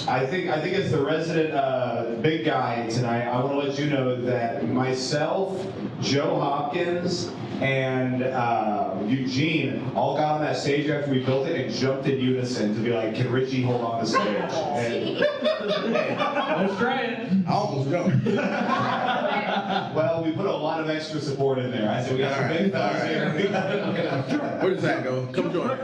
I think as the resident big guy tonight, I want to let you know that myself, Joe Hopkins, and Eugene all got on that stage after we built it and jumped in unison to be like, can Richie hold on the stage? And, Let's try it. I almost jumped. well, we put a lot of extra support in there. I said, we got some big fellas here. Where does that go? Come join us.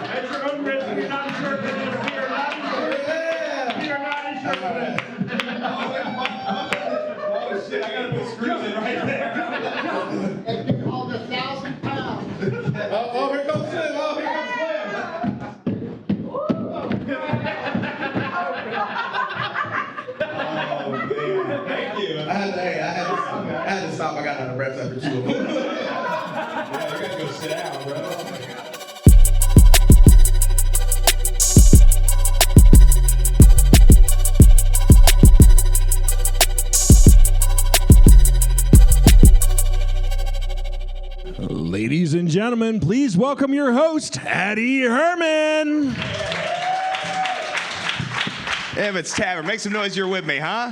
That's your own risk. You're not interpreting it. We are not interpreting it. We are not interpreting it. Oh shit, I gotta put screws in right there. And you called 1,000 pounds. Oh, here comes Clem. Oh, here comes Clem. Oh man, thank you. I had to stop. I got out of breath after 2 of them. Yeah, you gotta go sit down, bro. Ladies and gentlemen, please welcome your host, Addy Herman. Emmett's Tavern. Make some noise, you're with me, huh?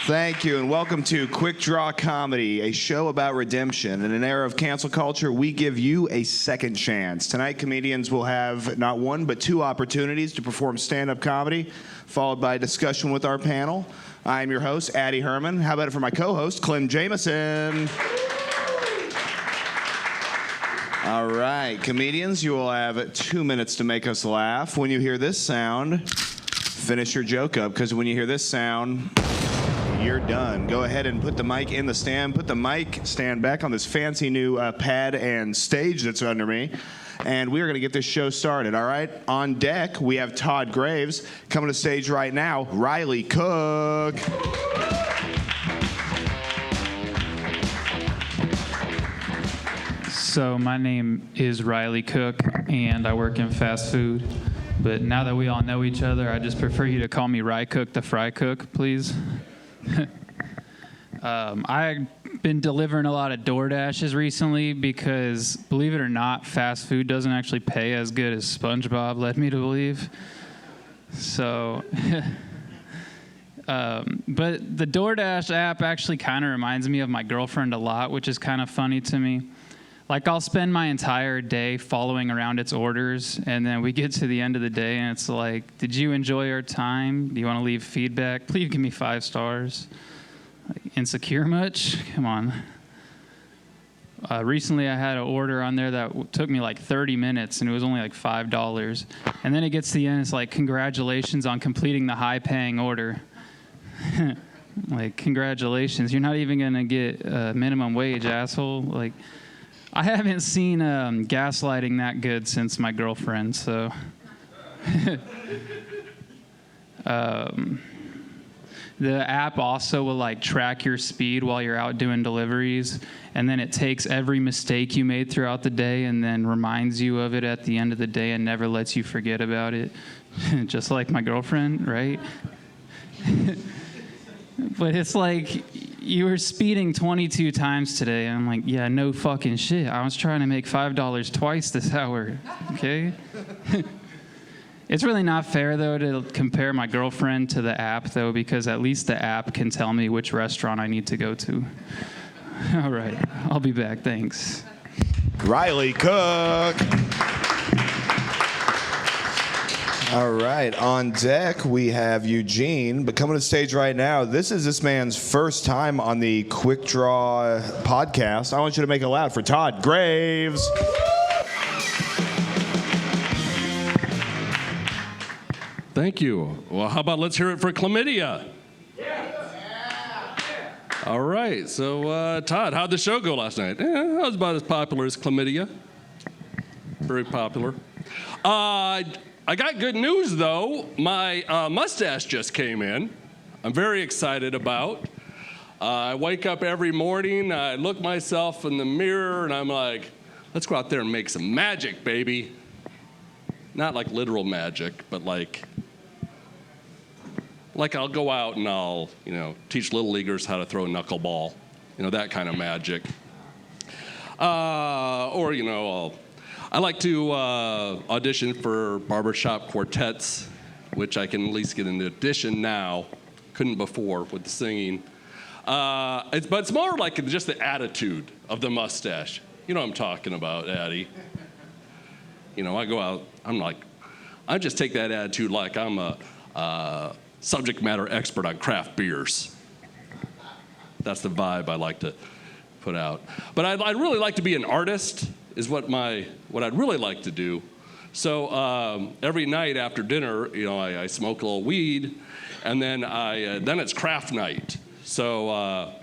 Thank you, and welcome to Quik Draw Comedy, a show about redemption. In an era of cancel culture, we give you a second chance. Tonight, comedians will have not one, but 2 opportunities to perform stand-up comedy, followed by a discussion with our panel. I am your host, Addy Herman. How about it for my co-host, Clem Jameson? All right, comedians, you will have 2 minutes to make us laugh. When you hear this sound, finish your joke up, because when you hear this sound, you're done. Go ahead and put the mic in the stand. Put the mic stand back on this fancy new pad and stage that's under me. And we are going to get this show started, all right? On deck, we have Todd Graves. Coming to stage right now, Riley Cook. So my name is Riley Cook, and I work in fast food. But now that we all know each other, I just prefer you to call me Rye Cook the Fry Cook, please. I've been delivering a lot of DoorDashes recently because, believe it or not, fast food doesn't actually pay as good as SpongeBob led me to believe. So, but the DoorDash app actually kind of reminds me of my girlfriend a lot, which is kind of funny to me. Like, I'll spend my entire day following around its orders, and then we get to the end of the day, and it's like, did you enjoy our time? Do you want to leave feedback? Please give me 5 stars. Like, insecure much? Come on. Recently, I had an order on there that took me like 30 minutes, and it was only like $5. And then it gets to the end, it's like, congratulations on completing the high-paying order. Like, congratulations. You're not even going to get minimum wage, asshole. Like, I haven't seen gaslighting that good since my girlfriend, so. The app also will like track your speed while you're out doing deliveries, and then it takes every mistake you made throughout the day and then reminds you of it at the end of the day and never lets you forget about it. Just like my girlfriend, right? But it's like, you were speeding 22 times today. And I'm like, yeah, no fucking shit. I was trying to make $5 twice this hour, okay? It's really not fair, though, to compare my girlfriend to the app, though, because at least the app can tell me which restaurant I need to go to. All right, I'll be back. Thanks. Riley Cook. All right, on deck we have Eugene, but coming to the stage right now, this is this man's first time on the Quik Draw podcast. I want you to make it loud for Todd Graves. Thank you. Well, how about let's hear it for Chlamydia? All right, so Todd, how'd the show go last night? It was about as popular as Chlamydia. Very popular. I got good news, though. My mustache just came in. I'm very excited about. I wake up every morning, I look myself in the mirror, and I'm like, let's go out there and make some magic, baby. Not like literal magic, but like I'll go out and I'll, teach little leaguers how to throw a knuckleball. That kind of magic. Or, I like to audition for barbershop quartets, which I can at least get an audition now. Couldn't before with the singing. But it's more like just the attitude of the mustache. You know what I'm talking about, Addy. I go out, I just take that attitude like I'm a subject matter expert on craft beers. That's the vibe I like to put out. But I'd really like to be an artist, is what I'd really like to do. So every night after dinner, I smoke a little weed, and then then it's craft night. So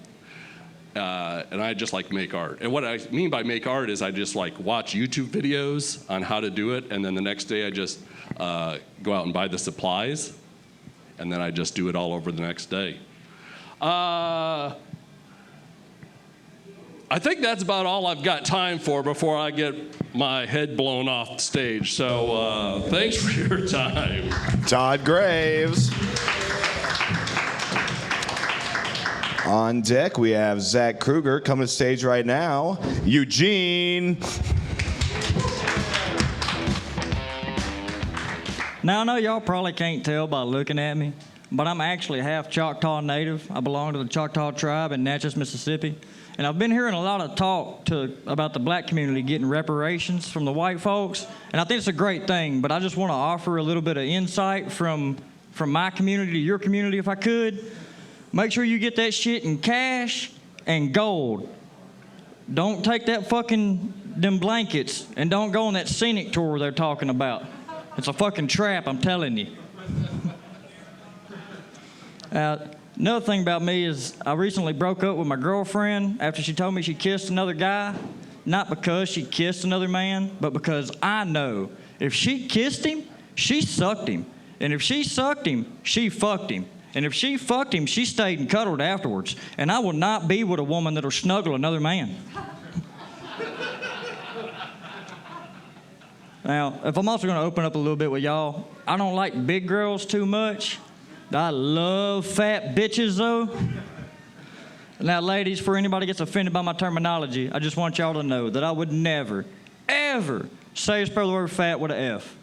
and I just like make art. And what I mean by make art is I just like watch YouTube videos on how to do it, and then the next day I just go out and buy the supplies, and then I just do it all over the next day. I think that's about all I've got time for before I get my head blown off the stage. So thanks for your time. Todd Graves. On deck, we have Zach Kruger coming to stage right now. Eugene. Now, I know y'all probably can't tell by looking at me, but I'm actually half Choctaw native. I belong to the Choctaw tribe in Natchez, Mississippi. And I've been hearing a lot of talk about the black community getting reparations from the white folks, and I think it's a great thing, but I just want to offer a little bit of insight from my community to your community, if I could. Make sure you get that shit in cash and gold. Don't take them blankets, and don't go on that scenic tour they're talking about. It's a fucking trap, I'm telling you. Another thing about me is I recently broke up with my girlfriend after she told me she kissed another guy, not because she kissed another man, but because I know if she kissed him, she sucked him. And if she sucked him, she fucked him. And if she fucked him, she stayed and cuddled afterwards. And I will not be with a woman that'll snuggle another man. Now, if I'm also going to open up a little bit with y'all, I don't like big girls too much. I love fat bitches, though. Now, ladies, for anybody gets offended by my terminology, I just want y'all to know that I would never, ever say or spell the word fat with an F.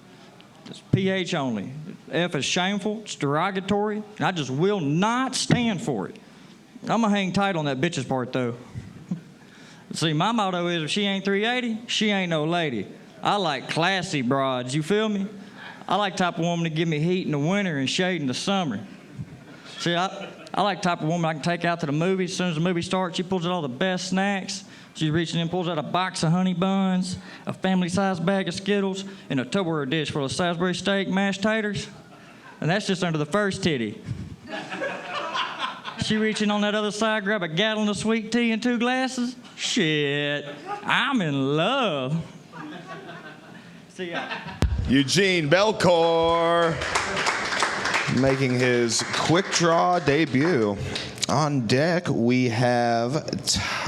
It's PH only. F is shameful, it's derogatory, and I just will not stand for it. I'm going to hang tight on that bitches part, though. See, my motto is if she ain't 380, she ain't no lady. I like classy broads, you feel me? I like the type of woman to give me heat in the winter and shade in the summer. See, I like the type of woman I can take out to the movies. As soon as the movie starts, she pulls out all the best snacks. She's reaching in, pulls out a box of honey buns, a family-sized bag of Skittles, and a Tupperware dish full of Salisbury steak, mashed taters. And that's just under the first titty. She reaching on that other side, grab a gallon of sweet tea and 2 glasses. Shit, I'm in love. See ya. Eugene Belcour making his Quik Draw debut. On deck, we have,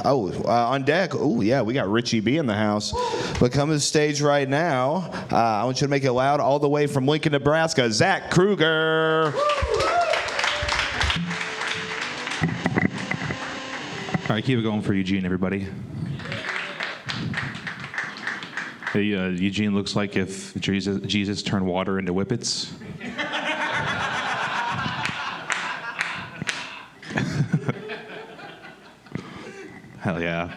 on deck, we got Richie B in the house. But coming to the stage right now, I want you to make it loud all the way from Lincoln, Nebraska, Zach Kruger. All right, keep it going for Eugene, everybody. Hey, Eugene looks like if Jesus turned water into whippets. Hell yeah.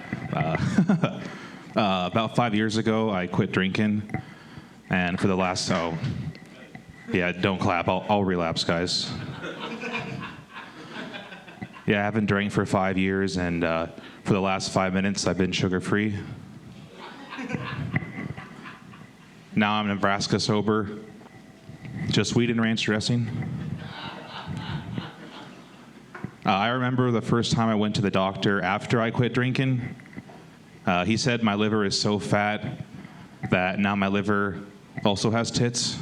About 5 years ago, I quit drinking. And for the last, don't clap. I'll relapse, guys. Yeah, I haven't drank for 5 years, and for the last 5 minutes, I've been sugar-free. Now I'm Nebraska sober. Just weed and ranch dressing. I remember the first time I went to the doctor after I quit drinking. He said my liver is so fat that now my liver also has tits.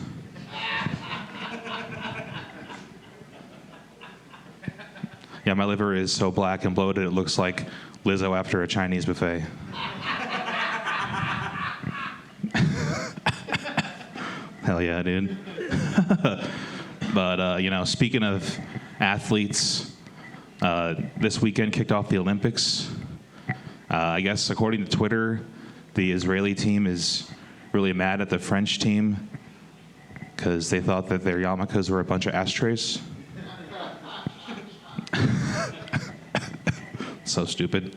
Yeah, my liver is so black and bloated it looks like Lizzo after a Chinese buffet. Hell yeah, dude. But, speaking of athletes, this weekend kicked off the Olympics. I guess according to Twitter, the Israeli team is really mad at the French team because they thought that their yarmulkes were a bunch of ashtrays. So stupid.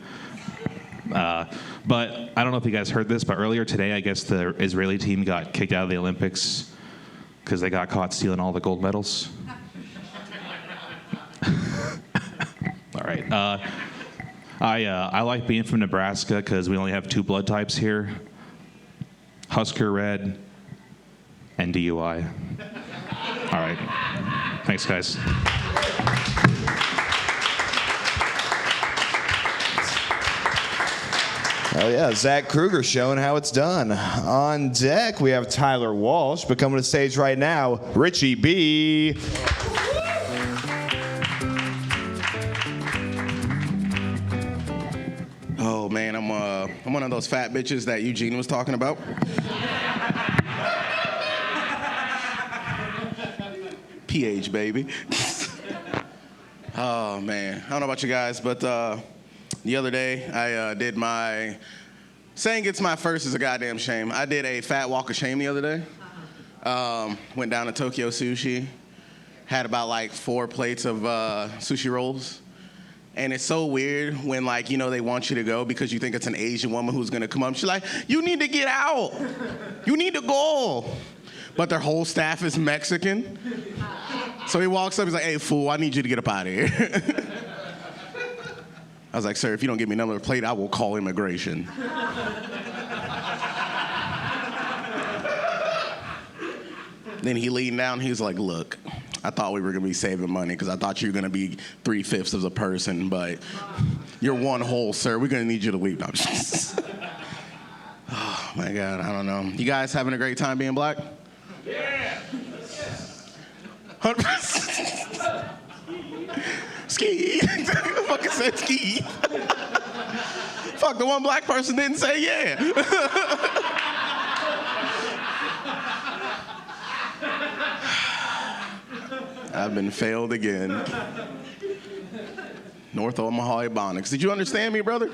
But I don't know if you guys heard this, but earlier today, I guess the Israeli team got kicked out of the Olympics because they got caught stealing all the gold medals. All right. I like being from Nebraska because we only have 2 blood types here: Husker Red and DUI. All right. Thanks, guys. Oh yeah, Zach Kruger showing how it's done. On deck, we have Tyler Walsh, but coming to the stage right now, Richie B. Oh man, I'm one of those fat bitches that Eugene was talking about. PH baby. Oh man, I don't know about you guys, but the other day I did my, saying it's my first is a goddamn shame. I did a fat walk of shame the other day. Went down to Tokyo Sushi, had about like 4 plates of sushi rolls. And it's so weird when, like, you know, they want you to go because you think it's an Asian woman who's gonna come up. She's like, you need to get out. You need to go. But their whole staff is Mexican. So he walks up, he's like, hey, fool, I need you to get up out of here. I was like, sir, if you don't give me another plate, I will call immigration. Then he leaned down, he was like, look, I thought we were gonna be saving money because I thought you were gonna be 3/5 of a person, but you're one whole, sir. We're gonna need you to leave. No, oh my God, I don't know. You guys having a great time being black? Yeah. 100%. Ski. Fucking said ski. Fuck, the one black person didn't say yeah. I've been failed again. North Omaha Ebonics. Did you understand me, brother?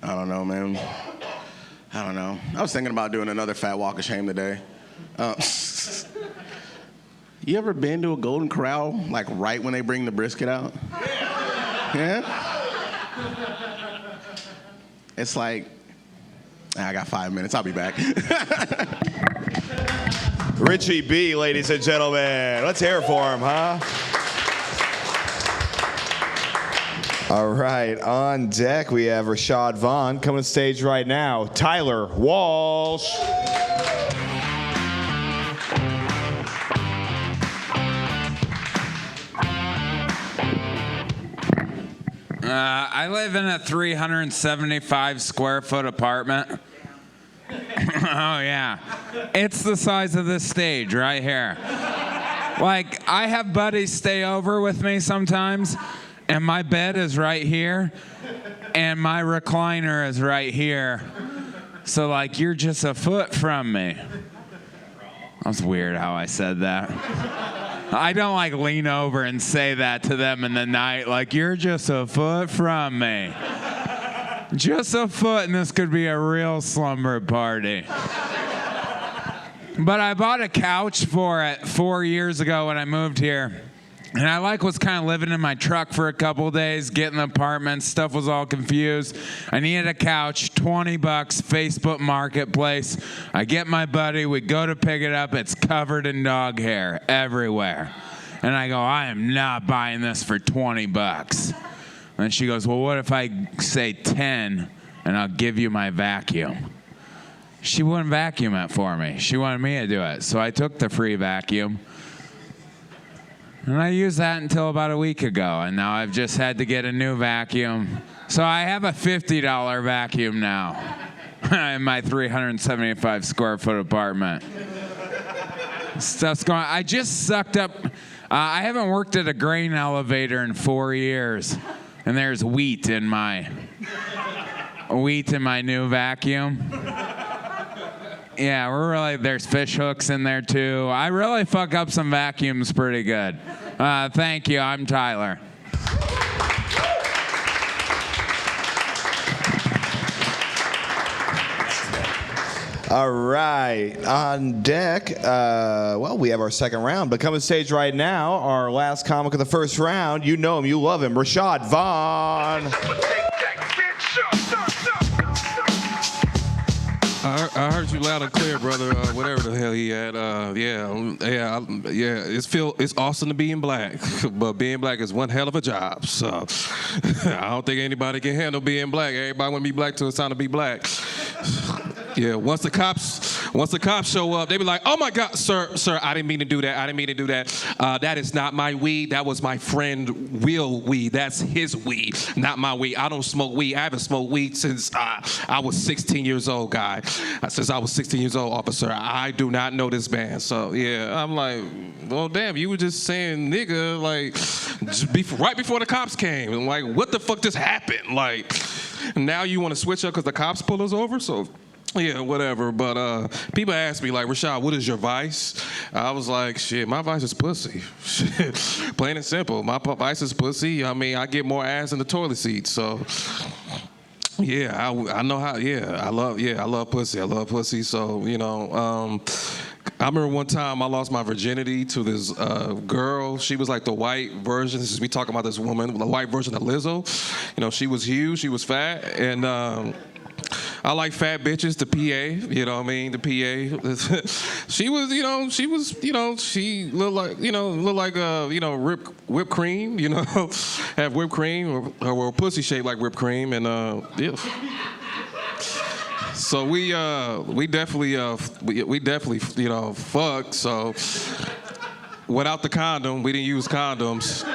I don't know, man. I don't know. I was thinking about doing another fat walk of shame today. You ever been to a Golden Corral, like right when they bring the brisket out? Yeah? It's like, I got 5 minutes. I'll be back. Richie B, ladies and gentlemen. Let's hear it for him, huh? All right, on deck we have Rashad Vaughn. Coming to stage right now, Tyler Walsh. I live in a 375 square foot apartment. Oh yeah, it's the size of this stage right here. Like, I have buddies stay over with me sometimes, and my bed is right here, and my recliner is right here. So like, you're just a foot from me. That's weird how I said that. I don't like lean over and say that to them in the night, like, you're just a foot from me. Just a foot and this could be a real slumber party. But I bought a couch for it 4 years ago when I moved here. And I was kind of living in my truck for a couple days, getting the apartment, stuff was all confused. I needed a couch, $20, Facebook Marketplace. I get my buddy, we go to pick it up, it's covered in dog hair everywhere. And I go, I am not buying this for $20. And she goes, well, what if I say 10 and I'll give you my vacuum? She wouldn't vacuum it for me. She wanted me to do it. So I took the free vacuum. And I used that until about a week ago, and now I've just had to get a new vacuum. So I have a $50 vacuum now in my 375 square foot apartment. Stuff's going. I just sucked up. I haven't worked at a grain elevator in 4 years, and there's wheat in my new vacuum. Yeah, we're really, there's fish hooks in there too. I really fuck up some vacuums pretty good. Thank you, I'm Tyler. All right, on deck, well, we have our second round, but coming to stage right now, our last comic of the first round. You know him, you love him, Rashad Vaughn. I heard you loud and clear, brother. Whatever the hell he had. It's awesome to be in black, but being black is one hell of a job. So I don't think anybody can handle being black. Everybody want to be black till it's time to be black. Yeah, once the cops show up, they be like, "Oh my God, sir, I didn't mean to do that. That is not my weed. That was my friend Will weed. That's his weed, not my weed. I don't smoke weed. I haven't smoked weed since I was 16 years old, guy. Since I was 16 years old, officer. I do not know this man." So yeah, I'm like, well, damn, you were just saying nigga right before the cops came. And like, what the fuck just happened? Like, now you want to switch up because the cops pull us over? So. Yeah, whatever. But people ask me, like, Rashad, what is your vice? I was like, shit, my vice is pussy. Shit, plain and simple. My vice is pussy. I mean, I get more ass in the toilet seat. So, yeah, I know how. Yeah, I love pussy. I love pussy. So, you know, I remember one time I lost my virginity to this girl. She was like the white version. This is me talking about this woman, the white version of Lizzo. You know, she was huge. She was fat, and. I like fat bitches, the PA, you know what I mean, the PA. she looked like, whipped cream, you know, have whipped cream, or pussy shaped like whipped cream, and, yeah. So we definitely, you know, fucked, so without the condom, we didn't use condoms.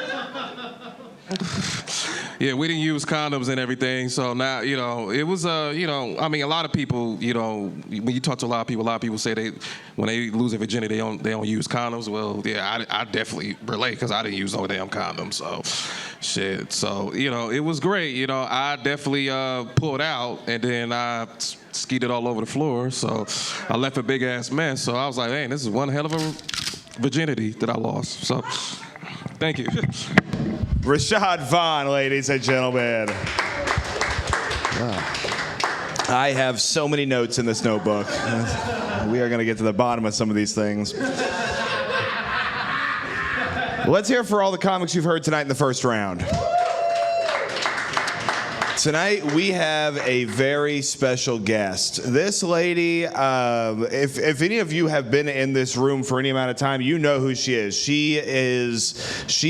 Yeah, we didn't use condoms and everything, so now, you know, it was, you know, I mean, a lot of people, you know, when you talk to a lot of people say when they lose their virginity, they don't use condoms. Well, yeah, I definitely relate, because I didn't use no damn condoms, so, shit. So, you know, it was great, you know, I definitely pulled out, and then I skeeted all over the floor, so I left a big-ass mess, so I was like, hey, this is one hell of a virginity that I lost, so, thank you. Rashad Vaughn, ladies and gentlemen. I have so many notes in this notebook. We are going to get to the bottom of some of these things. Let's hear for all the comics you've heard tonight in the first round. Tonight we have a very special guest. This lady, if any of you have been in this room for any amount of time, you know who she is. She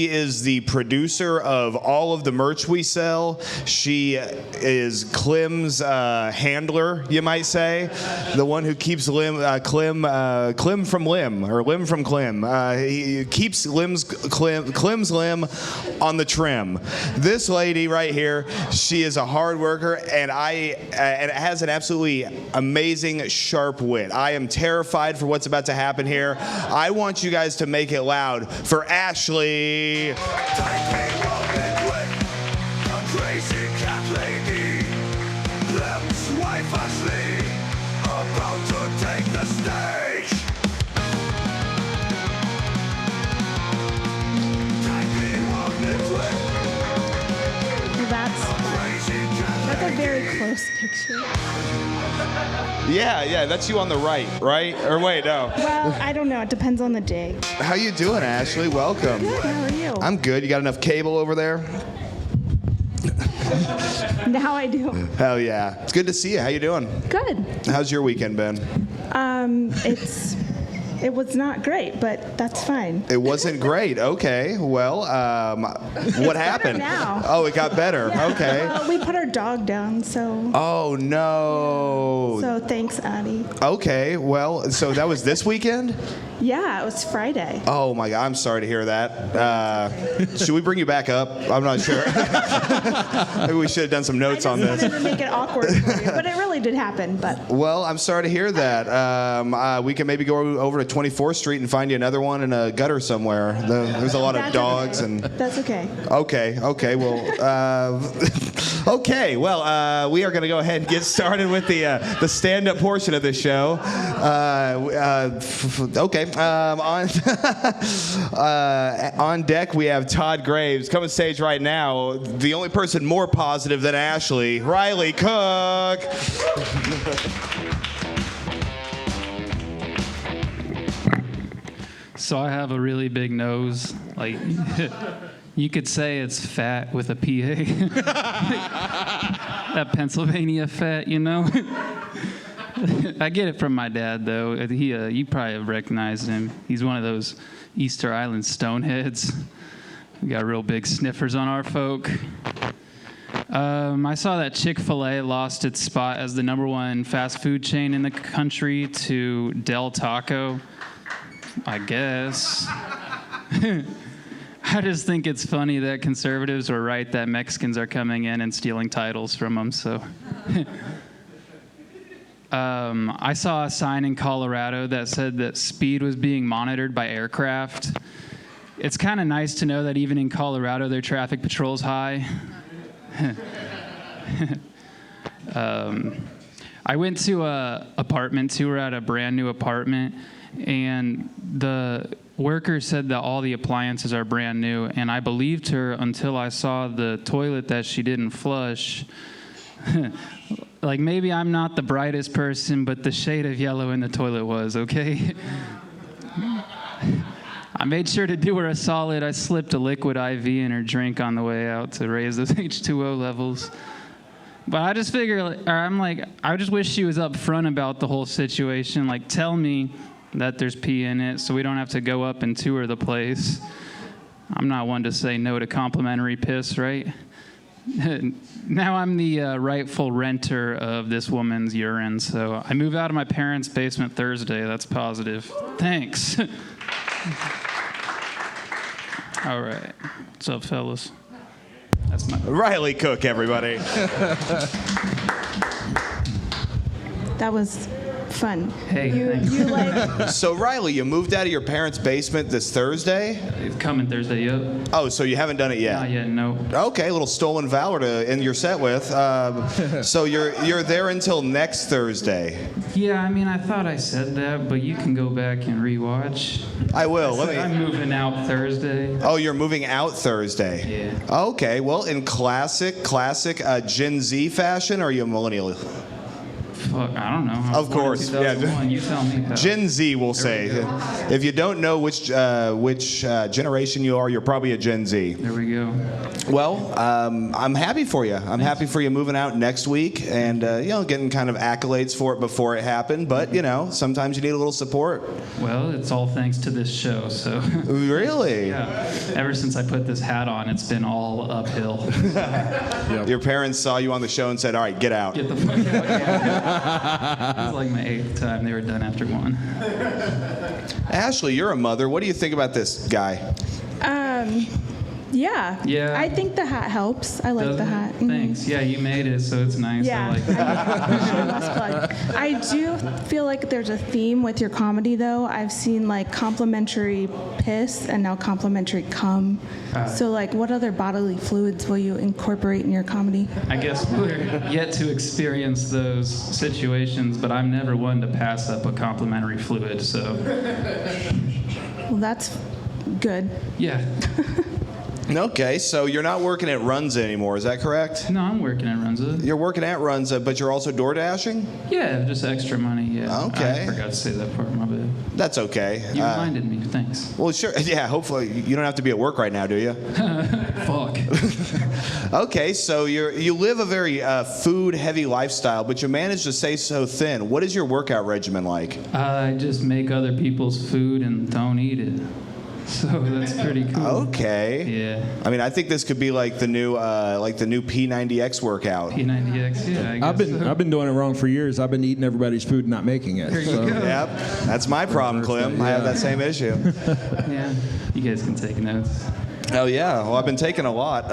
is the producer of all of the merch we sell. She is Clem's handler, you might say, the one who keeps Clem from Lim, or Lim from Clem. He keeps Clem's limb on the trim. This lady right here, she is a hard worker, and has an absolutely amazing sharp wit. I am terrified for what's about to happen here. I want you guys to make it loud for Ashley. That's a very close picture. Yeah, that's you on the right? Or wait, no. Well, I don't know. It depends on the day. How you doing, Ashley? Welcome. Good. How are you? I'm good. You got enough cable over there? Now I do. Hell yeah. It's good to see you. How you doing? Good. How's your weekend been? It was not great, but that's fine. It wasn't great. Okay. Well, what happened? Now. Oh, it got better. Yeah. Okay. Well, we put our dog down, so. Oh no. So thanks, Addy. Okay. Well, so that was this weekend? Yeah, it was Friday. Oh my God, I'm sorry to hear that. Should we bring you back up? I'm not sure. Maybe we should have done some notes on this. I just wanted to make it awkward for you, but it really did happen. But. Well, I'm sorry to hear that. We can maybe go over to 24th Street and find you another one in a gutter somewhere. There's a lot of dogs and. That's okay. Okay. Well, okay. Well, we are going to go ahead and get started with the stand-up portion of the show. Okay. On deck we have Todd Graves. Come on stage right now. The only person more positive than Ashley, Riley Cook. So I have a really big nose. Like, you could say it's fat with a PA. That Pennsylvania fat, you know? I get it from my dad, though. You probably have recognized him. He's one of those Easter Island stoneheads. We got real big sniffers on our folk. I saw that Chick-fil-A lost its spot as the #1 fast food chain in the country to Del Taco. I guess. I just think it's funny that conservatives were right that Mexicans are coming in and stealing titles from them, so. I saw a sign in Colorado that said that speed was being monitored by aircraft. It's kind of nice to know that even in Colorado, their traffic patrol's high. I went to a apartment tour at a brand new apartment, and the worker said that all the appliances are brand new, and I believed her until I saw the toilet that she didn't flush. Like, maybe I'm not the brightest person, but the shade of yellow in the toilet was, okay? I made sure to do her a solid. I slipped a liquid IV in her drink on the way out to raise those H2O levels. But I just figure, I just wish she was upfront about the whole situation. Like, tell me that there's pee in it so we don't have to go up and tour the place. I'm not one to say no to complimentary piss, right? Now I'm the rightful renter of this woman's urine, so I move out of my parents' basement Thursday. That's positive. Thanks. All right. What's up, fellas? That's my Riley Cook, everybody. That was fun. Hey, thanks. You like So, Riley, you moved out of your parents' basement this Thursday? It's coming Thursday, yep. Oh, so you haven't done it yet? Not yet, no. Okay, a little stolen valor to end your set with. So you're there until next Thursday. Yeah, I mean, I thought I said that, but you can go back and rewatch. I will. I'm moving out Thursday. Oh, you're moving out Thursday. Yeah. Okay. Well, in classic Gen Z fashion, or are you a millennial? Fuck, I don't know. I was Of born in course, 2001. You tell me, pal. Gen Z, we'll say. If you don't know which generation you are, you're probably a Gen Z. There we go. Well, I'm happy for you. I'm happy for you moving out next week and, getting kind of accolades for it before it happened. But, sometimes you need a little support. Well, it's all thanks to this show, so. Really? Yeah. Ever since I put this hat on, it's been all uphill. Your parents saw you on the show and said, all right, get out. Get the fuck out. Yeah. It was like my 8th time. They were done after 1. Ashley, you're a mother. What do you think about this guy? Yeah. Yeah. I think the hat helps. I like the hat. Mhm. Thanks. Yeah, you made it, so it's nice. Yeah. I like it. Shameless plug. I do feel like there's a theme with your comedy, though. I've seen like complimentary piss and now complimentary cum. So like, what other bodily fluids will you incorporate in your comedy? I guess we're yet to experience those situations, but I'm never one to pass up a complimentary fluid, so. Well, that's good. Yeah. Okay, so you're not working at Runza anymore, is that correct? No, I'm working at Runza. You're working at Runza, but you're also door dashing? Yeah, just extra money, yeah. Okay. I forgot to say that part, my bad. That's okay. You reminded me, thanks. Well, sure. Yeah, hopefully you don't have to be at work right now, do you? Fuck. Okay, so you live a very food-heavy lifestyle, but you manage to stay so thin. What is your workout regimen like? I just make other people's food and don't eat it. So that's pretty cool. Okay. Yeah. I mean, I think this could be like the new P90X workout. P90X, yeah. I guess I've been doing it wrong for years. I've been eating everybody's food and not making it. There you so. go. Yep, that's my problem, Clem. I have that same issue. Yeah. You guys can take notes. Oh yeah, well I've been taking a lot.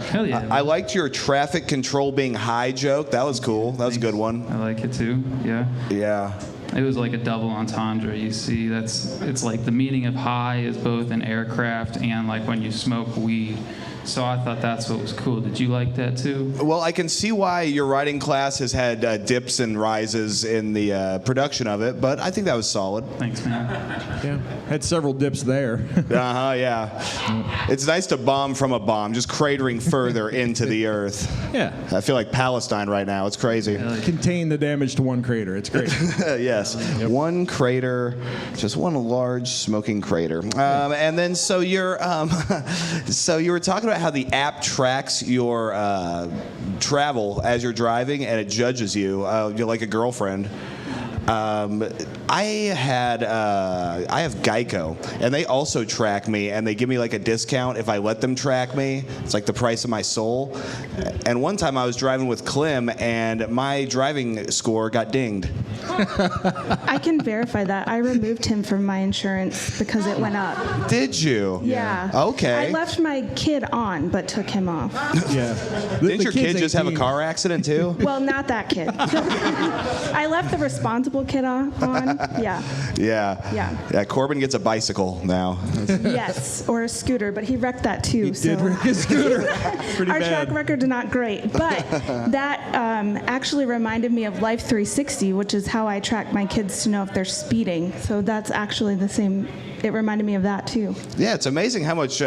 Hell yeah. I liked your traffic control being high joke. That was cool. That was a good one. I like it too. Yeah. Yeah. It was like a double entendre. You see, it's like the meaning of high is both an aircraft and like when you smoke weed. So I thought that's what was cool. Did you like that too? Well, I can see why your writing class has had dips and rises in the production of it, but I think that was solid. Thanks, man. Yeah, had several dips there. Yeah. It's nice to bomb from a bomb, just cratering further into the earth. Yeah. I feel like Palestine right now. It's crazy. Contain the damage to one crater. It's great. Yes. Yep. One crater, just one large smoking crater. And then so you're so you were talking about how the app tracks your travel as you're driving and it judges you. You're like a girlfriend. I have Geico, and they also track me, and they give me like a discount if I let them track me. It's like the price of my soul. And one time I was driving with Clem, and my driving score got dinged. I can verify that. I removed him from my insurance because it went up. Did you? Yeah. Okay. I left my kid on, but took him off. Yeah. Didn't your kid just have a car accident too? Well, not that kid. I left the responsible kid on. Yeah. Yeah. Corbin gets a bicycle now. Yes, or a scooter, but he wrecked that too. He did wreck his scooter. Pretty Our bad. track record's not great, but that actually reminded me of Life 360, which is how I track my kids to know if they're speeding. So that's actually the same. It reminded me of that too. Yeah, it's amazing how much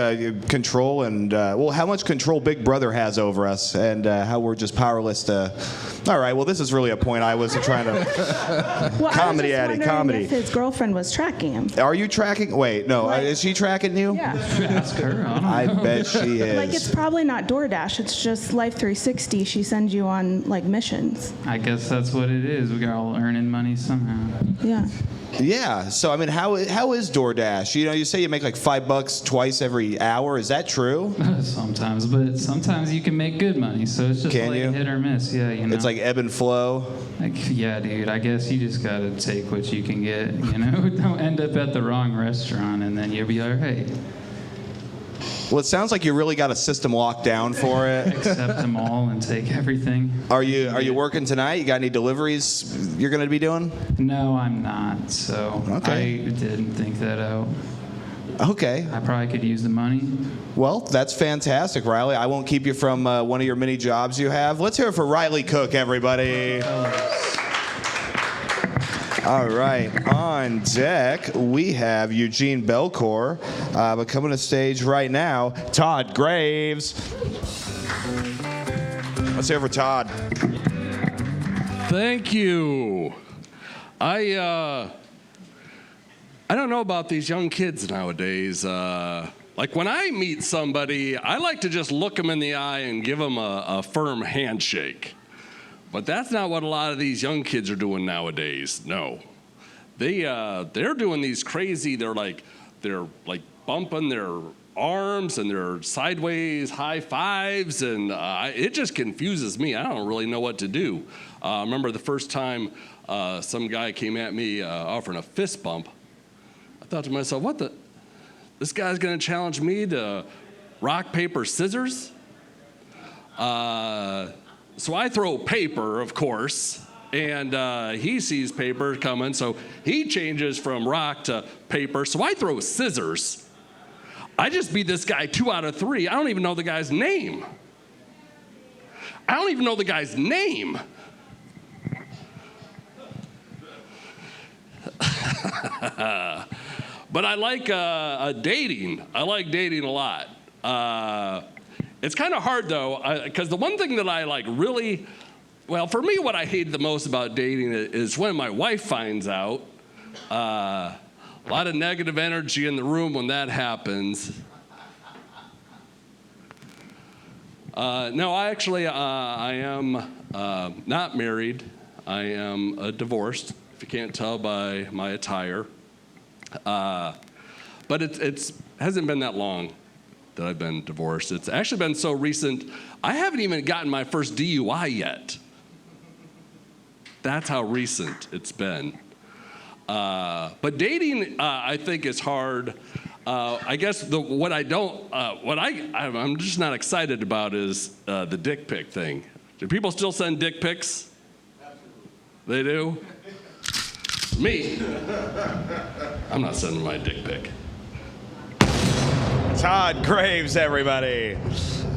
control and how much control Big Brother has over us, and how we're just powerless to. All right, well, this is really a point I wasn't trying to. Well, Comedy, I was Addy, just wondering comedy. if his girlfriend was tracking him. Are you tracking? Wait, no. Like- Is she tracking you? Yeah. Ask her. I don't know. I bet she is. Like it's probably not DoorDash. It's just Life 360. She sends you on like missions. I guess that's what it is. We got all earning money somehow. Yeah. Yeah. So I mean, how is DoorDash? You know, you say you make like $5 twice every hour. Is that true? Sometimes, but sometimes you can make good money. So it's just Can like you? hit or miss. Yeah, you know. It's like ebb and flow. Like, yeah, dude. I guess you just gotta take what you can get. You know, don't end up at the wrong restaurant, and then you'll be like, hey, Well, it sounds like you really got a system locked down for it. accept them all and take everything. Are you working tonight? You got any deliveries you're going to be doing? No, I'm not. So Okay. I didn't think that out. Okay. I probably could use the money. Well, that's fantastic, Riley. I won't keep you from one of your many jobs you have. Let's hear it for Riley Cook, everybody. All right, on deck, we have Eugene Belcourt, but coming to stage right now, Todd Graves. Let's hear it for Todd. Thank you. I don't know about these young kids nowadays. Like when I meet somebody, I like to just look them in the eye and give them a firm handshake. But that's not what a lot of these young kids are doing nowadays. No, they're doing these crazy. They're like bumping their arms and their sideways high fives, and it just confuses me. I don't really know what to do. I remember the first time some guy came at me offering a fist bump. I thought to myself, this guy's gonna challenge me to rock, paper, scissors? So I throw paper, of course, and he sees paper coming, so he changes from rock to paper, so I throw scissors. I just beat this guy 2 out of 3. I don't even know the guy's name. But I like dating. I like dating a lot. It's kind of hard, though, because the one thing that I like really, well, for me, what I hate the most about dating is when my wife finds out. A lot of negative energy in the room when that happens. No, I am not married. I am divorced, if you can't tell by my attire. But it hasn't been that long that I've been divorced. It's actually been so recent, I haven't even gotten my first DUI yet. That's how recent it's been. But dating, I think, is hard. I guess I'm just not excited about is the dick pic thing. Do people still send dick pics? Absolutely. They do? Me? I'm not sending my dick pic. Todd Graves, everybody.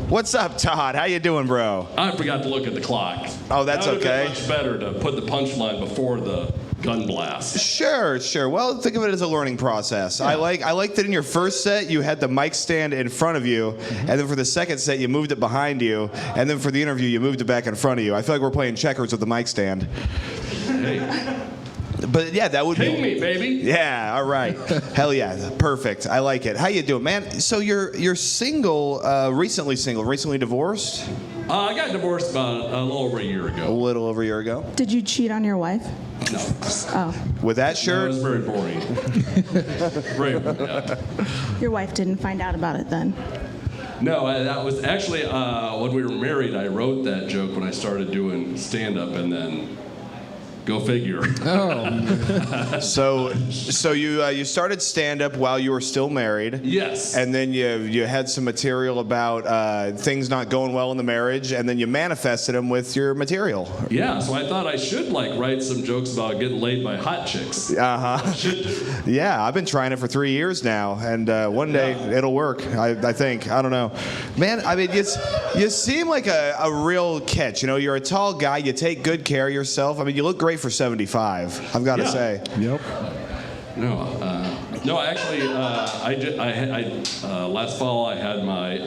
What's up, Todd? How you doing, bro? I forgot to look at the clock. Oh, that's That would have okay. been much better to put the punchline before the gun blast. Sure. Well, think of it as a learning process. I like that in your first set you had the mic stand in front of you, and then for the second set you moved it behind you, and then for the interview you moved it back in front of you. I feel like we're playing checkers with the mic stand. Hey, But yeah, that would king me, baby. Yeah, all right. Hell yeah, perfect. I like it. How you doing, man? So you're single, recently divorced? I got divorced about a little over a year A ago. little over a year ago. Did you cheat on your wife? No. Oh, With that It shirt? was very boring. Yeah. your wife didn't find out about it then. No, that was actually when we were married. I wrote that joke when I started doing stand-up, and then go figure. So you started stand up while you were still married. Yes. And then you had some material about things not going well in the marriage, and then you manifested them with your material. Yeah, so I thought I should write some jokes about getting laid by hot chicks. Should do. Yeah, I've been trying it for 3 years now, and one day it'll work. I think. I don't know, man. I mean, you seem like a real catch. You know, you're a tall guy. You take good care of yourself. I mean, you look great for 75. I've got to say. Yep. No, actually, last fall I had my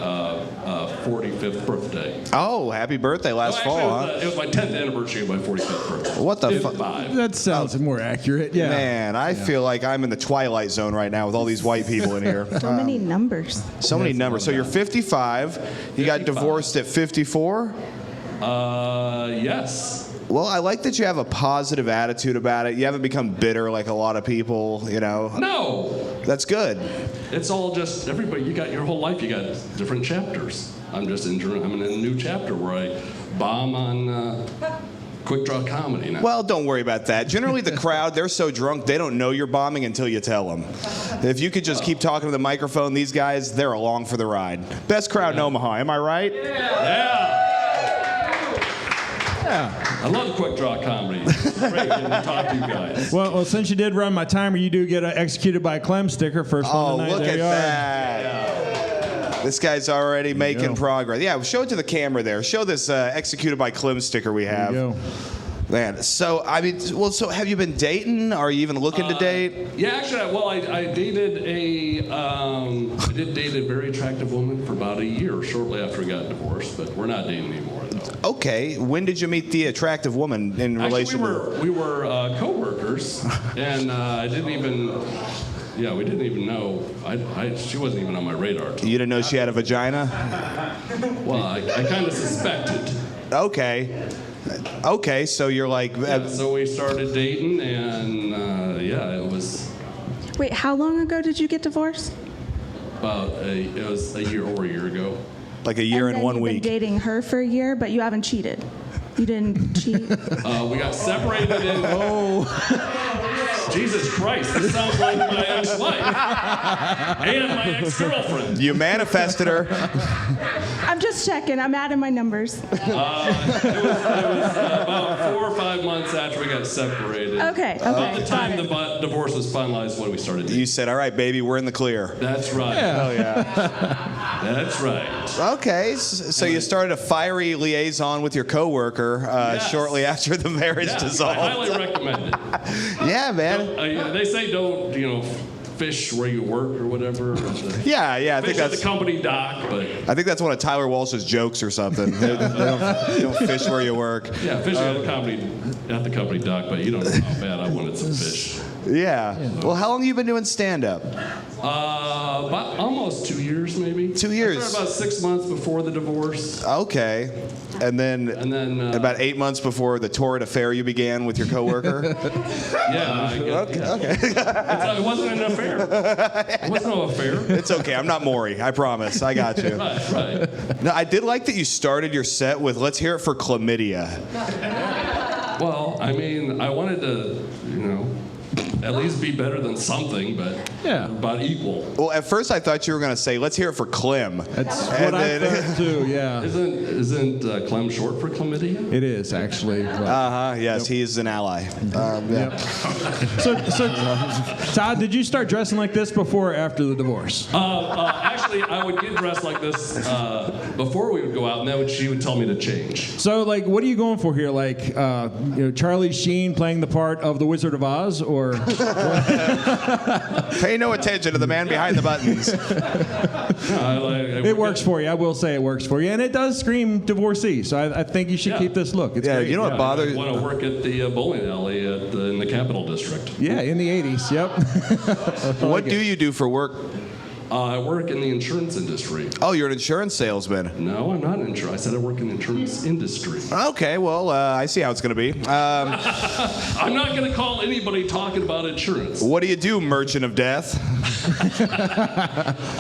45th birthday. Oh, happy birthday last fall, It was my 10th anniversary of my 45th birthday. What the fuck? 55. That sounds more accurate. Yeah. Man, I feel like I'm in the twilight zone right now with all these white people in here. So many numbers. So many numbers. So you're 55. You got divorced at 54? Yes. Well, I like that you have a positive attitude about it. You haven't become bitter like a lot of people, you know. No. That's good. It's all just everybody. You got your whole life. You got different chapters. I'm in a new chapter where I bomb on Quik Draw Comedy now. Well, don't worry about that. Generally, the crowd, they're so drunk, they don't know you're bombing until you tell them. If you could just keep talking to the microphone, these guys, they're along for the ride. Best crowd in Omaha, am I right? Yeah. I love Quik Draw Comedy. It's great getting to talk to you guys. Well, since you did run my timer, you do get an executed by Clem sticker. First one Oh, tonight. look There at you are. that. This guy's already making progress. Yeah, show it to the camera there. Show this executed by Clem sticker we have. There you go. Man, so I mean, so have you been dating? Are you even looking to date? Yeah, actually, I dated I did date a very attractive woman for about a year shortly after we got divorced, but we're not dating anymore though. Okay, when did you meet the attractive woman in relation to? We were co-workers, and we didn't even know. She wasn't even on my radar. You didn't know she had a vagina? Well, I kind of suspected. Okay, so you're like. So we started dating, and it was Wait, how long ago did you get divorced? it was a year ago. Like a year and then 1 you've week. been dating her for a year, but you haven't cheated. You didn't cheat. We got separated in. Jesus Christ, this sounds like my ex-wife and my ex-girlfriend. You manifested her. I'm just checking. I'm adding my numbers. It was about 4 or 5 months after we got separated. Okay. About the time the divorce was finalized when we started dating. You said, "All right, baby, we're in the clear." That's right. Hell yeah. That's right. Okay, so you started a fiery liaison with your coworker shortly after the marriage dissolved. I highly recommend it. Yeah, man. They say don't, fish where you work or whatever. Yeah, I think Fish at that's. the company dock, but I think that's one of Tyler Walsh's jokes or something. They don't fish where you work. yeah, fishing at the company dock, but you don't know how bad I wanted some fish. Yeah. Well, how long have you been doing stand-up? About almost 2 years, maybe. 2 years. I started about 6 months before the divorce. Okay. And then about 8 months before the torrid affair you began with your coworker? Okay. It wasn't an affair. It was no affair. It's okay. I'm not Maury. I promise. I got you. Right. No, I did like that you started your set with "Let's hear it for chlamydia." Well, I mean, I wanted to, at least be better than something, but Yeah. about equal. Well, at first I thought you were going to say, let's hear it for Clem. That's And what I then- thought too. Yeah, Isn't Clem short for chlamydia? it is actually. Yes, he is an ally. Yep. So, Todd, did you start dressing like this before or after the divorce? Actually, I would get dressed like this before we would go out, and then she would tell me to change. So, like, what are you going for here? Like, Charlie Sheen playing the part of the Wizard of Oz, or? Pay no attention to the man behind the buttons. It works for you. I will say it works for you, and it does scream divorcee. So I think you should keep this look. It's great. You know what bothers? I want to work at the bowling alley in the Capital District. Yeah, in the 80s. Yep. What do you do for work? I work in the insurance industry. Oh, you're an insurance salesman. No, I'm not an insurance. I said I work in the insurance industry. Okay, well, I see how it's going to be. I'm not going to call anybody talking about insurance. What do you do, merchant of death?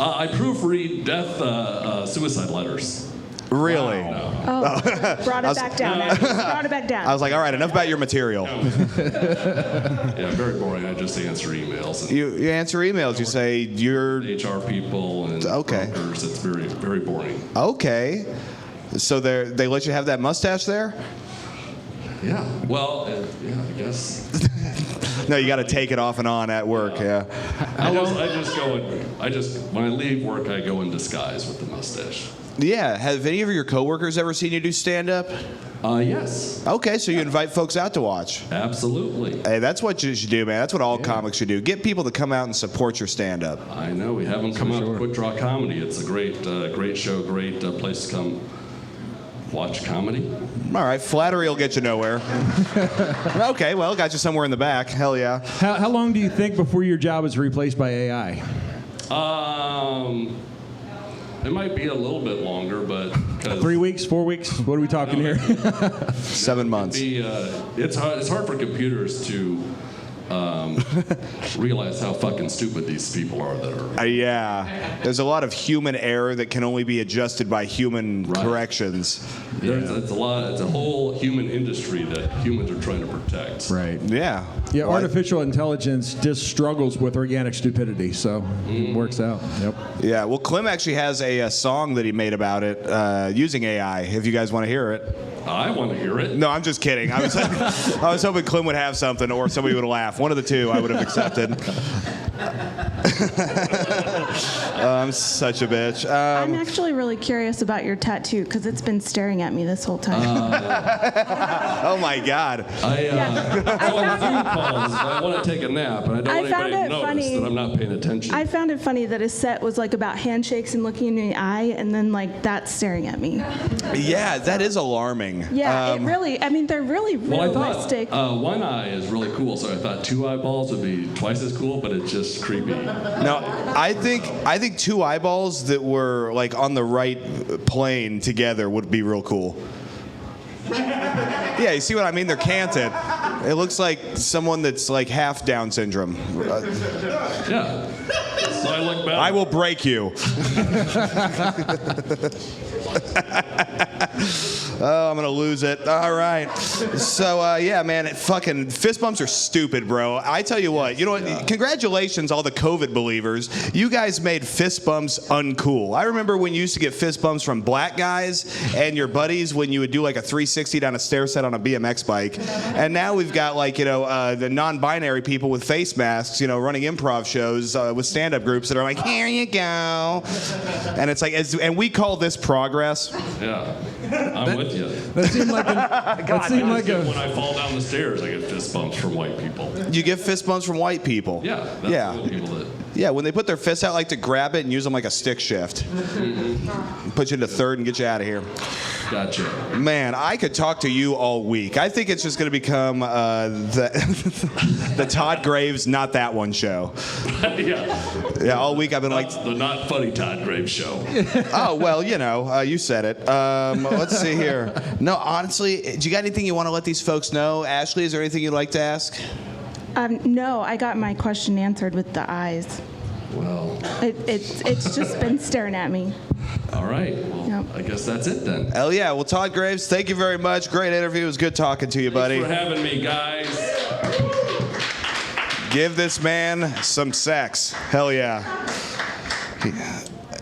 I proofread death suicide letters. Really? Oh, brought it back down. Brought it back down. I was like, all right, enough about your material. Yeah, very boring. I just answer emails. And You answer emails. You say you're HR people and brokers. It's very, very boring. Okay. So they let you have that mustache there? Yeah. Well, yeah, I guess. No, you got to take it off and on at work. Yeah. I just when I leave work, I go in disguise with the mustache. Yeah. Have any of your coworkers ever seen you do stand-up? Yes. Okay, so you invite folks out to watch. Absolutely. Hey, that's what you should do, man. That's what all comics should do. Get people to come out and support your stand-up. I know. We have them come out to Quik Draw Comedy. It's a great show, great place to come watch comedy. All right, flattery will get you nowhere. Okay, well, got you somewhere in the back. Hell yeah. How long do you think before your job is replaced by AI? It might be a little bit longer, but 3 weeks, 4 weeks? What are we talking here? 7 months. It's hard for computers to realize how fucking stupid these people are that are. Yeah. There's a lot of human error that can only be adjusted by human corrections. It's a whole human industry that humans are trying to protect. Right. Yeah. Yeah, artificial intelligence just struggles with organic stupidity, so it works out. Yep. Yeah, well, Clem actually has a song that he made about it using AI, if you guys want to hear it. I want to hear it. No, I'm just kidding. I was hoping Clem would have something or somebody would laugh. One of the two I would have accepted. I'm such a bitch. I'm actually really curious about your tattoo because it's been staring at me this whole time. Oh my God. I want to take a nap, and I don't want found anybody to it notice funny. that I'm not paying attention. I found it funny that his set was like about handshakes and looking in the eye, and then like that's staring at me. Yeah, that is alarming. Yeah, it really. I mean, they're really Well, I thought realistic. one eye is really cool, so I thought two eyeballs would be twice as cool, but it's just creepy. No, I think two eyeballs that were like on the right plane together would be real cool. Yeah, you see what I mean? They're canted. It looks like someone that's like half Down syndrome. Yeah. So I look back. I will break you. Oh, I'm gonna lose it. All right. So yeah, man, fucking fist bumps are stupid, bro. I tell you what. You know what? Congratulations, all the COVID believers. You guys made fist bumps uncool. I remember when you used to get fist bumps from black guys and your buddies when you would do like a 360 down a stair set on a BMX bike. And now we've got like the non-binary people with face masks, running improv shows with stand-up groups that are like, here you go, and it's like, and we call this progress. Yeah. I'm with you. That seemed like when I fall down the stairs, I get fist bumps from white people. You get fist bumps from white people. Yeah. That's the people that. Yeah, when they put their fists out, like to grab it and use them like a stick shift. Put you into third and get you out of here. Gotcha. Man, I could talk to you all week. I think it's just going to become the Todd Graves, Not That One show. Yeah, all week I've been like... The Not Funny Todd Graves show. Oh, well, you said it. Let's see here. No, honestly, do you got anything you want to let these folks know? Ashley, is there anything you'd like to ask? No, I got my question answered with the eyes. Well. It's just been staring at me. All right. Well, Yep. I guess that's it then. Hell yeah. Well, Todd Graves, thank you very much. Great interview. It was good talking to you, buddy. Thanks for having me, guys. Give this man some sex. Hell yeah.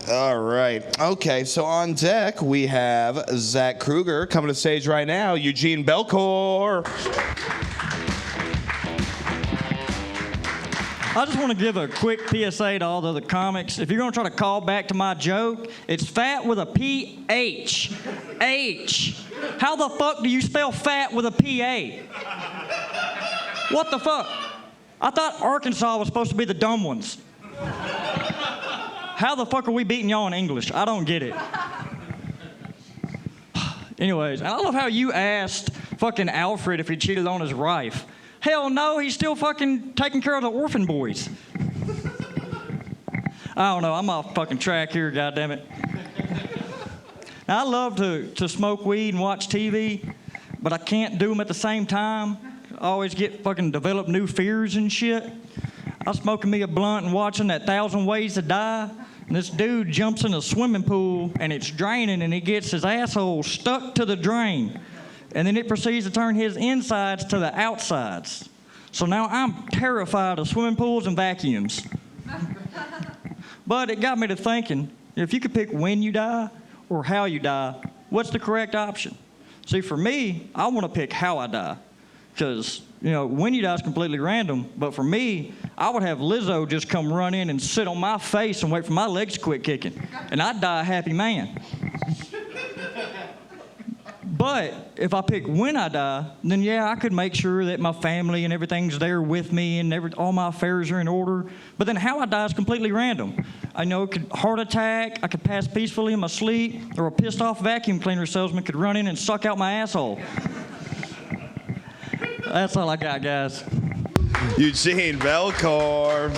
All right. Okay, so on deck we have Zach Kruger coming to the stage right now. Eugene Belcourt. I just want to give a quick PSA to all the other comics. If you're going to try to call back to my joke, it's fat with a P-H. H. How the fuck do you spell fat with a P-A? What the fuck? I thought Arkansas was supposed to be the dumb ones. How the fuck are we beating y'all in English? I don't get it. Anyways, I love how you asked fucking Alfred if he cheated on his wife. Hell no, he's still fucking taking care of the orphan boys. I don't know, I'm off fucking track here, goddammit. Now, I love to smoke weed and watch TV, but I can't do them at the same time. I always get fucking develop new fears and shit. I was smoking me a blunt and watching that 1,000 Ways to Die, and this dude jumps in a swimming pool and it's draining and he gets his asshole stuck to the drain. And then it proceeds to turn his insides to the outsides. So now I'm terrified of swimming pools and vacuums. But it got me to thinking, if you could pick when you die or how you die, what's the correct option? See, for me, I want to pick how I die. Because, when you die is completely random. But for me, I would have Lizzo just come run in and sit on my face and wait for my legs to quit kicking. And I'd die a happy man. But if I pick when I die, then yeah, I could make sure that my family and everything's there with me and all my affairs are in order. But then how I die is completely random. I know it could heart attack, I could pass peacefully in my sleep, or a pissed off vacuum cleaner salesman could run in and suck out my asshole. That's all I got, guys. Eugene Belcourt.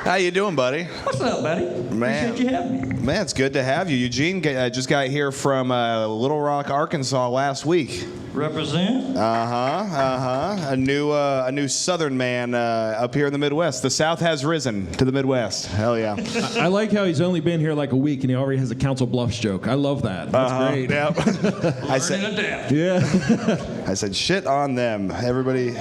How you doing, buddy? What's up, buddy? Man. Appreciate you having me. Man, it's good to have you. Eugene just got here from Little Rock, Arkansas last week. Represent? A new Southern man up here in the Midwest. The South has risen to the Midwest. Hell yeah. I like how he's only been here like a week and he already has a Council Bluffs joke. I love that. That's great. Yep. I said, shit on them. Everybody,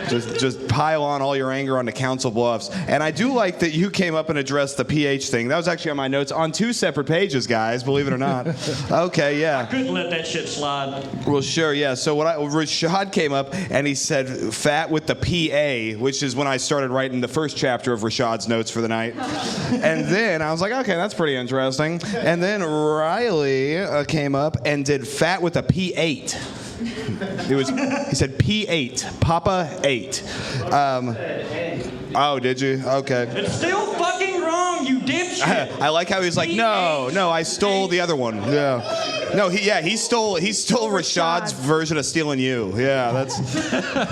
just pile on all your anger onto Council Bluffs. And I do like that you came up and addressed the PH thing. That was actually on my notes on 2 separate pages, guys. Believe it or not. Okay, yeah. I couldn't let that shit slide. Well, sure, yeah. So Rashad came up and he said fat with the PA, which is when I started writing the first chapter of Rashad's notes for the night. And then I was like, okay, that's pretty interesting. And then Riley came up and did fat with a P8. He said P8, Papa 8. Oh, did you? Okay. It's still fucking wrong, you dipshit. I like how he's like, no, I stole the other one. Yeah. No, he stole Rashad's version of stealing you. Yeah, that's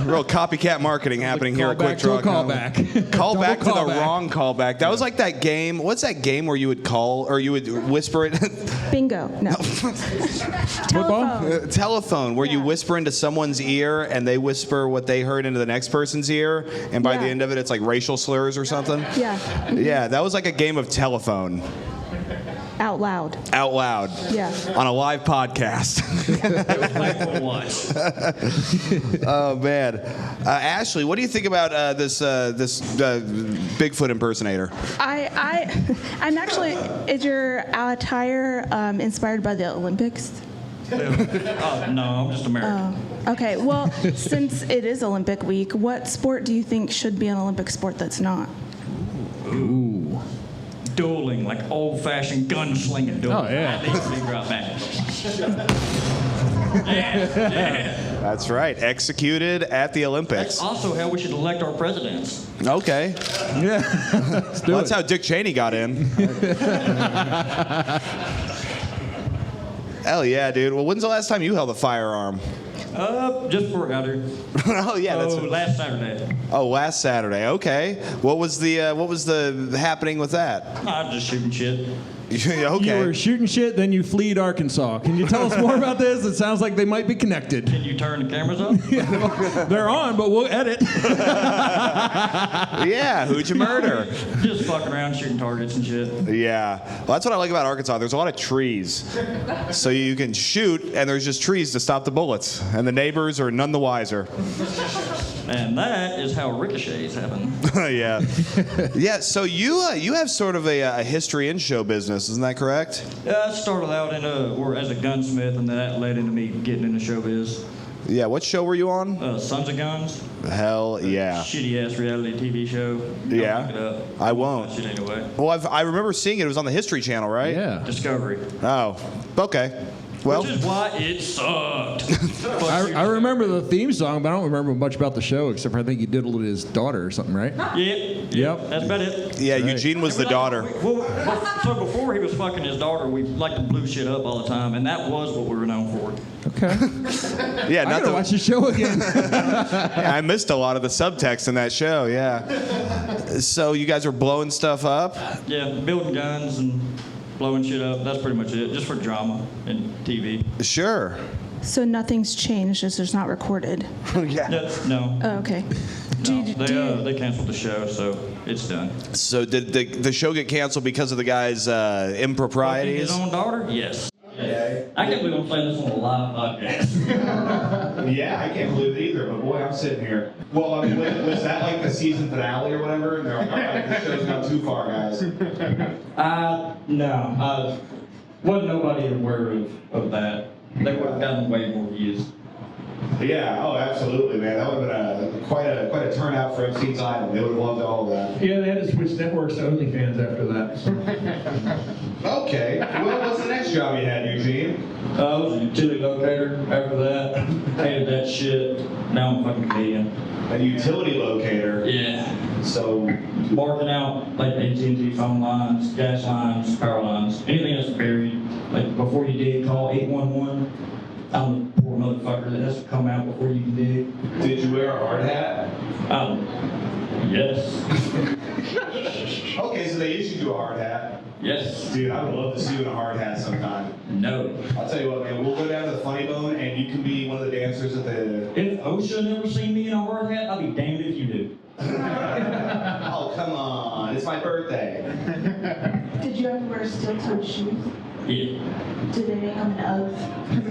real copycat marketing happening here at Quik Draw Comedy. Call back to the wrong callback. That was like that game. What's that game where you would call or you would whisper it? Bingo. No. Telephone. Telephone, where you whisper into someone's ear and they whisper what they heard into the next person's ear, and by the end of it, it's like racial slurs or something. Yeah. Yeah, that was like a game of telephone. Out loud. Out loud. Yeah. On a live podcast. Oh man, Ashley, what do you think about this Bigfoot impersonator? I'm actually. Is your attire inspired by the Olympics? Oh, no, I'm just American. Oh, okay. Well, since it is Olympic week, what sport do you think should be an Olympic sport that's not? Ooh. Dueling, like old-fashioned gunslinging dueling. Oh, yeah. That needs to be brought back. Yeah. That's right. Executed at the Olympics. That's also how we should elect our presidents. Okay. Yeah. Well, that's how Dick Cheney got in. Hell yeah, dude. Well, when's the last time you held a firearm? Just before I got here. Oh yeah, that's last Saturday. Oh, last Saturday. Okay. What was the happening with that? I was just shooting shit. Okay. You were shooting shit, then you fled Arkansas. Can you tell us more about this? It sounds like they might be connected. Can you turn the cameras up? Yeah, they're on, but we'll edit. Yeah, who'd you murder? Just fucking around shooting targets and shit. Yeah. Well, that's what I like about Arkansas. There's a lot of trees. So you can shoot, and there's just trees to stop the bullets. And the neighbors are none the wiser. And that is how ricochets happen. Yeah. Yeah, so you have sort of a history in show business, isn't that correct? I started out as a gunsmith, and that led into me getting into showbiz. Yeah, what show were you on? Sons of Guns. Hell yeah. Shitty ass reality TV show. Yeah. Don't look it up. I won't. Watch it anyway. Well, I remember seeing it. It was on the History Channel, right? Yeah. Discovery. Oh, okay. Well, Which is why it sucked. I remember the theme song, but I don't remember much about the show except for I think he diddled his daughter or something, right? Yep. That's about it. yeah, Eugene was the daughter. So before he was fucking his daughter, we like to blew shit up all the time, and that was what we were known for. Okay. Yeah, I not gotta the. watch the show again. Yeah, I missed a lot of the subtext in that show. Yeah. So you guys were blowing stuff up? Yeah, building guns and blowing shit up. That's pretty much it, just for drama and TV. Sure. So nothing's changed as it's not recorded. Yeah. No. Oh, okay. They canceled the show, so it's done. So did the show get canceled because of the guy's improprieties? His own daughter? Yes. I can't believe I'm saying this on a live podcast. Yeah, I can't believe it either, but boy, I'm sitting here. Well, I mean, was that like the season finale or whatever? And they're like, all right, this show's gone too far, guys. No. Wasn't nobody aware of that. They would have gotten way more views. Yeah, oh, absolutely, man. That would have been quite a turnout for MC's Island. They would have loved all of that. Yeah, they had to switch networks to OnlyFans after that. Okay. Well, what's the next job you had, Eugene? I was a utility locator after that. Hated that shit. Now I'm a fucking comedian. A utility locator? Yeah. So, marking out like AT&T phone lines, gas lines, power lines, anything that's buried. Like before you dig, call 811. I'm the poor motherfucker that has to come out before you can dig. Did you wear a hard hat? Yes. Okay, so they issued you a hard hat. Yes. Dude, I would love to see you in a hard hat sometime. No. I'll tell you what, man, we'll go down to the Funny Bone and you can be one of the dancers at the... If OSHA never seen me in a hard hat, I'll be damned if you do. Oh, come on. It's my birthday. Did you have to wear steel-toed shoes? Yeah. Did they make them in Uggs?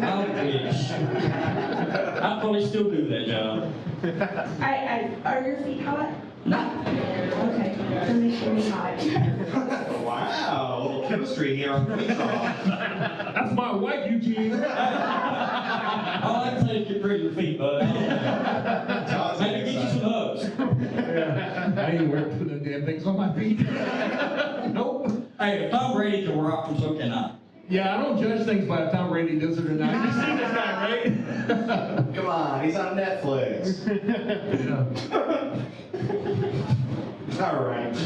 I wish. I'd probably still do that job. Are your feet hot? No. Okay. They're making me hot. Wow, a little chemistry here on Quik Draw. That's my wife, Eugene. I like to take your pretty feet, bud. Maybe get you some hugs. Yeah. I ain't wearing the damn things on my feet. Nope. Hey, if Tom Brady can rock them, so can I. Yeah, I don't judge things by if Tom Brady does it or not. You seen this guy, right? Come on, he's on Netflix. All right.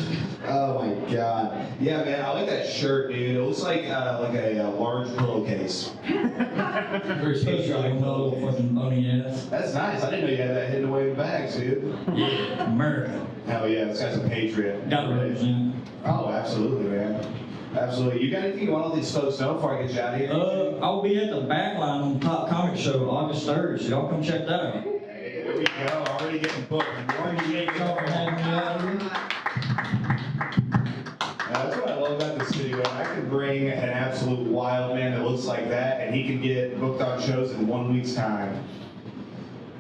Oh my God. Yeah, man, I like that shirt, dude. It looks like a large pillowcase. Very special, like a little fucking bony ass. That's nice. I didn't know you had that hidden away in bags, dude. Yeah, America. Hell yeah, this guy's a patriot. Got to represent. Oh, absolutely, man. Absolutely. You got anything you want all these folks know before I get you out of here? I'll be at the Backline on Top Comic Show August 3rd, so y'all come check that out. Hey, there we go. Already getting booked. Thank y'all for having me out here. That's what I love about this city, man. I can bring an absolute wild man that looks like that, and he can get booked on shows in 1 week's time.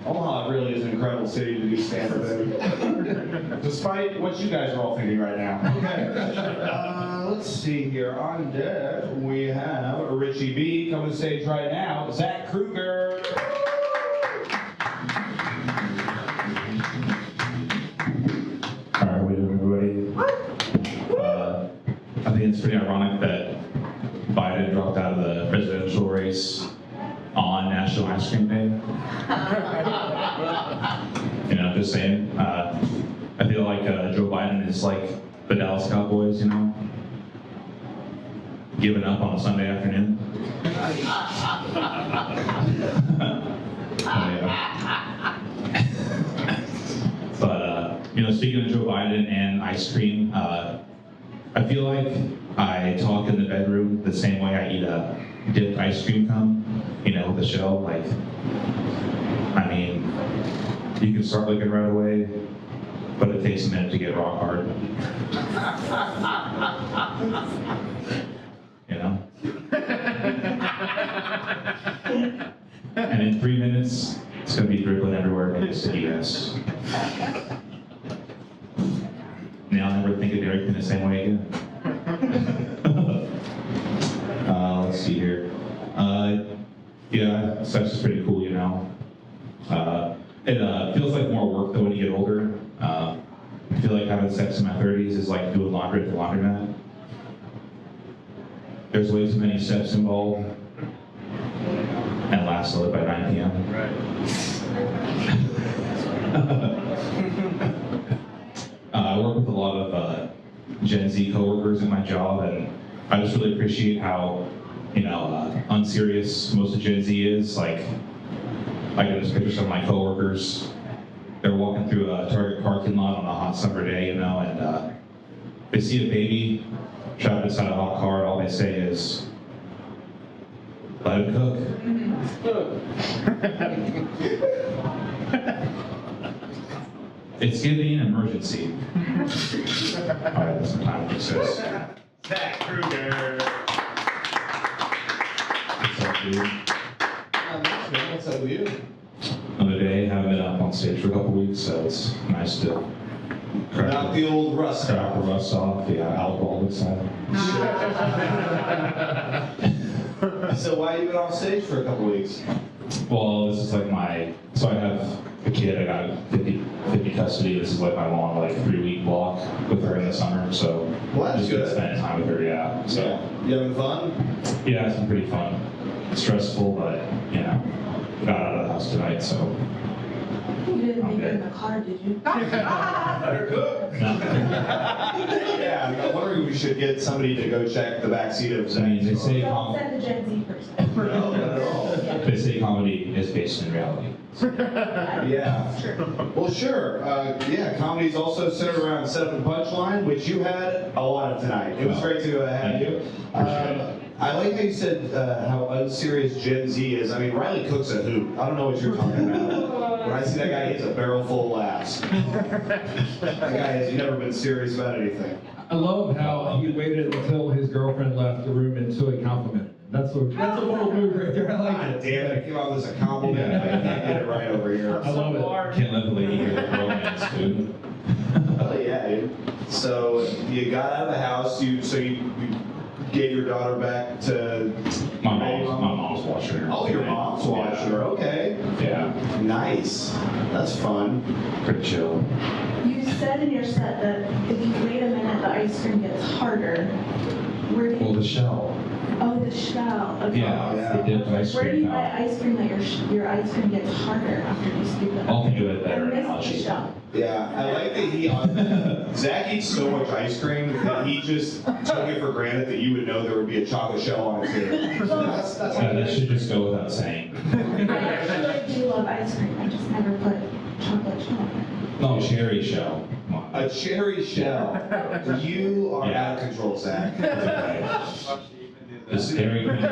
Omaha really is an incredible city to do stand-up in, despite what you guys are all thinking right now. Okay. Let's see here. On deck, we have Richie B coming to stage right now. Zach Kruger. All right, we doing, everybody? I think it's pretty ironic that Biden dropped out of the presidential race on National Ice Cream Day. You know, just saying. I feel like Joe Biden is like the Dallas Cowboys, you know, giving up on a Sunday afternoon. But, you know, speaking of Joe Biden and ice cream, I feel like I talk in the bedroom the same way I eat a dipped ice cream cone, you know, with the shell. Like, I mean, you can start looking right away, but it takes a minute to get rock hard. You know? And in 3 minutes to gonna be dribbling everywhere in the city, yes. Now I'll never think of Derek in the same way again. Let's see here. Yeah, sex is pretty cool, you know. It feels like more work though when you get older. I feel like having sex in my 30s is like doing laundry at the laundromat. There's way too many steps involved, and last till by 9 p.m. I work with a lot of Gen Z coworkers in my job, and I just really appreciate how, unserious most of Gen Z is. Like, I get this picture of my coworkers. They're walking through a Target parking lot on a hot summer day, and they see a baby trapped inside a hot car, and all they say is, "Let him cook." It's giving an emergency. All right, that's some time to success. Zach Kruger. What's up, dude? What's up with you? Another day, haven't been up on stage for a couple weeks, so it's nice to Knock the old rust crack the rust off. Yeah, alcohol this time. So why you been off stage for a couple weeks? Well, this is like so I have a kid, I got 50 custody. This is like my long 3-week block with her in the summer, so Well, that's just been good. spending time with her, yeah. So Yeah. You having fun? yeah, it's been pretty fun. Stressful, but got out of the house tonight, so You didn't make it in the car, did you? Better cook. Yeah, I'm wondering if we should get somebody to go check the back seat of I mean, Zach's car. Don't send the Gen Z person. No, not at all. they say comedy is based in reality. Yeah. Well, sure. Yeah, comedy's also centered around setup and punchline, which you had a lot of tonight. It was great to have you. I like how you said how unserious Gen Z is. I mean, Riley cooks a hoot. I don't know what you're talking about. When I see that guy, he has a barrel full of laughs. That guy has never been serious about anything. I love how he waited until his girlfriend left the room until he complimented him. That's a bold move right there. I like God it. damn it, I came out with a compliment. I can't get it right over here. I love it. Can't let the lady hear the romance, dude. Oh yeah, dude. So you got out of the house. You gave your daughter back to My mom's watching her. Oh, your mom's watching her. Okay. Yeah, Nice. That's fun. pretty chill. You said in your set that if you wait a minute, the ice cream gets harder. Where do Well, you? the shell. Oh, the shell. Okay. Yeah, the dipped ice Where do cream you buy now. ice cream that your ice cream gets harder after you scoop it I'll up? think of it better I missed the analogy. shell. Yeah, I like that Zach eats so much ice cream that he just took it for granted that you would know there would be a chocolate shell on it too. That's Yeah, that should just go without saying. I actually do love ice cream. I just never put chocolate shell on it. No, cherry shell. Come on. a cherry shell. You are out of control, Zach. This Dairy Queen. What?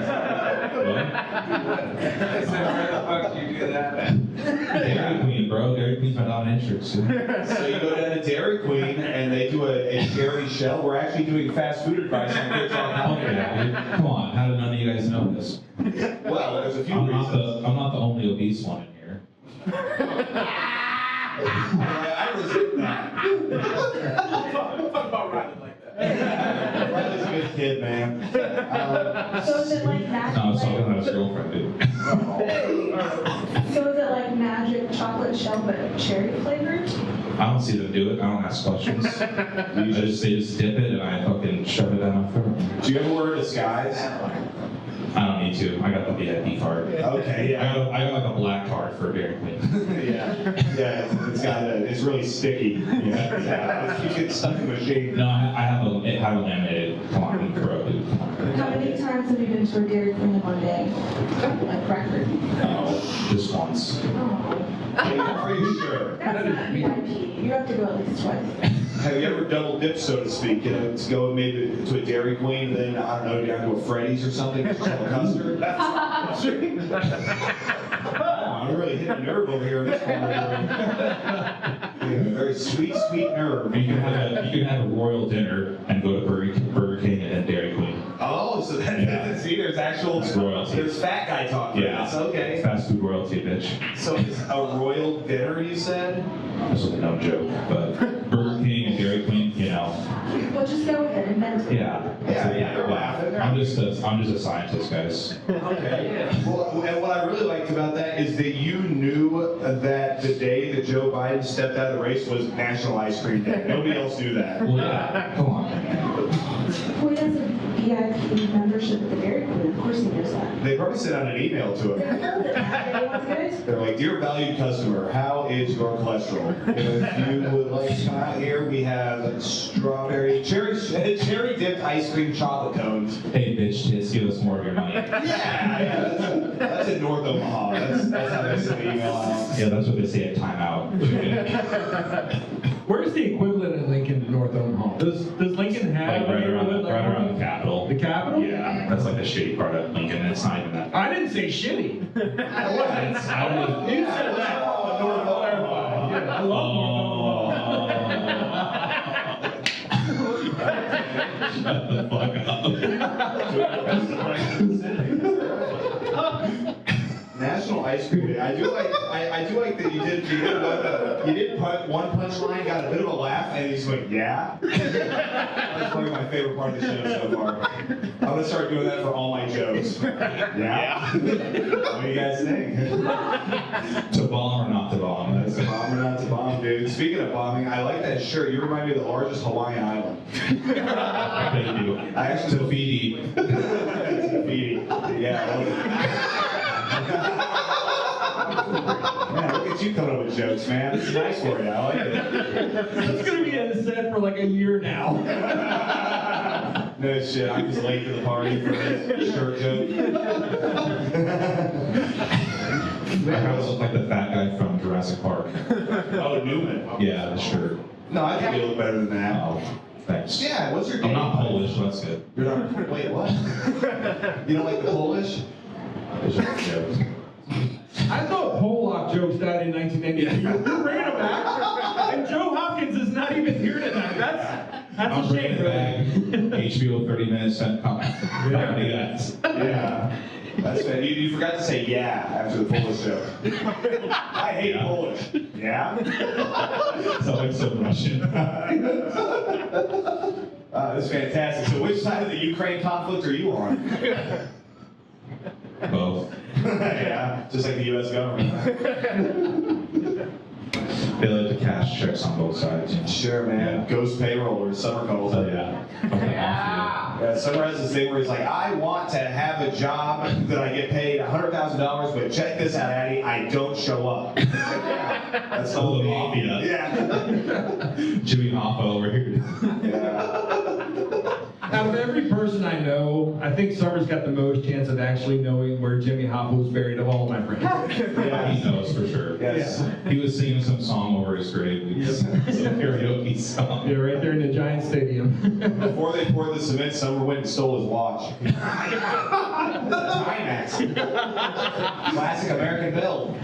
Dairy Queen, bro. Dairy Queen's my dominatrix. So you go down to Dairy Queen and they do a cherry shell. We're actually doing fast food advice on Quik Draw Comedy. Okay, dude. Come on. How did none of you guys know this? Well, there's a few I'm reasons. not the only obese one in here. I resent that. Riley's a good kid, man. So is it like No, magic? I was talking about his girlfriend, dude. So is it like magic chocolate shell but cherry flavored? I don't see them do it. I don't ask questions. They just dip it and I fucking shove it down my throat. Do you ever wear a disguise? I don't need to. I got the VIP card. Okay, yeah. I got like a black card for Dairy Queen. Yeah, it's really sticky. Yeah. You get stuck in the machine. No, I have a laminated. Come on, I'm pro, dude. Come on. How many times have you been to a Dairy Queen in one day? Like record? No, just once. Oh, I'm pretty sure. that's not VIP. You have to go at least twice. Have you ever double dipped, so to speak? To go maybe to a Dairy Queen, then, I don't know, down to a Freddy's or something, just have a custard? I'm really hitting a nerve over here in this corner. Very sweet, sweet nerve. You can have a royal dinner and go to Burger King and then Dairy Queen. Oh, so that see, there's actual royalty. There's fat guy talk. Yeah. It's okay. Fast food royalty, bitch. So it's a royal dinner, you said? This was a no joke, but Burger King and Dairy Queen, you know. Well, just go ahead and mention. Yeah. Yeah, they're laughing. I'm just a scientist, guys. Okay. Well, and what I really liked about that is that you knew that the day that Joe Biden stepped out of the race was National Ice Cream Day. Nobody else knew that. Well, yeah. Come on. Well, he has a VIP membership at the Dairy Queen. Of course he knows that. They probably sent out an email to him. They're like, dear valued customer, how is your cholesterol? If you would like to come out here, we have strawberry, cherry dipped ice cream chocolate cones. Hey, bitch, tits, give us more of your money. Yeah, that's in North Omaha. That's how they send the email out. Yeah, that's what they say at timeout. Where's the equivalent in Lincoln to North Omaha? Does Lincoln have Like right around the Capitol. The Capitol? Yeah, that's like the shitty part of Lincoln, and it's not even that. I didn't say shitty. I was. You said that. North Omaha. Yeah, I love North Shut the fuck up. National Ice Cream Day. I do like that you did one punchline, got a bit of a laugh, and you just went, yeah. That's probably my favorite part of the show so far. I'm gonna start doing that for all my jokes. Yeah. What do you guys think? To bomb or not to bomb? That's a bomb or not to bomb, dude. Speaking of bombing, I like that shirt. You remind me of the largest Hawaiian island. Thank you. I actually Tahiti. Tahiti. Yeah. Man, look at you coming up with jokes, man. This is nice for you. I like it. That's gonna be in the set for like a year now. No shit. I'm just late to the party for this shirt joke. I always look like the fat guy from Jurassic Park. Oh, Newman. Yeah, the shirt. No, I think you look better than that. Oh, thanks. Yeah. What's your I'm game? not Polish, so that's good. You're not. Wait, what? You don't like the Polish? It's just a joke. I thought Pollock jokes died in 1982. You're bringing them back? And Joe Hopkins is not even here tonight. That's I'm a bringing shame. it back. HBO 30 minutes sent comedy. Yeah. That's fair. You forgot to say yeah after the Polish joke. I hate Polish. Yeah? It's always so Russian. This is fantastic. So which side of the Ukraine conflict are you on? Both. Yeah, just like the U.S. government. They like the cash checks on both sides. You know? Sure, man. Ghost payroll or Summer calls So it. yeah. Yeah, Summer has this thing where he's like, I want to have a job that I get paid $100,000, but check this out, Addy, I don't show up. That's the whole mafia. Yeah. Jimmy Hoffa over here. Yeah. Out of every person I know, I think Summer's got the most chance of actually knowing where Jimmy Hoffa was buried of all of my friends. Yeah. He knows for sure. Yes. He was singing some song over his grave. Some karaoke song. Yeah, right there in the Giant Stadium. Before they poured the cement, Summer went and stole his watch. Timex. Classic American build.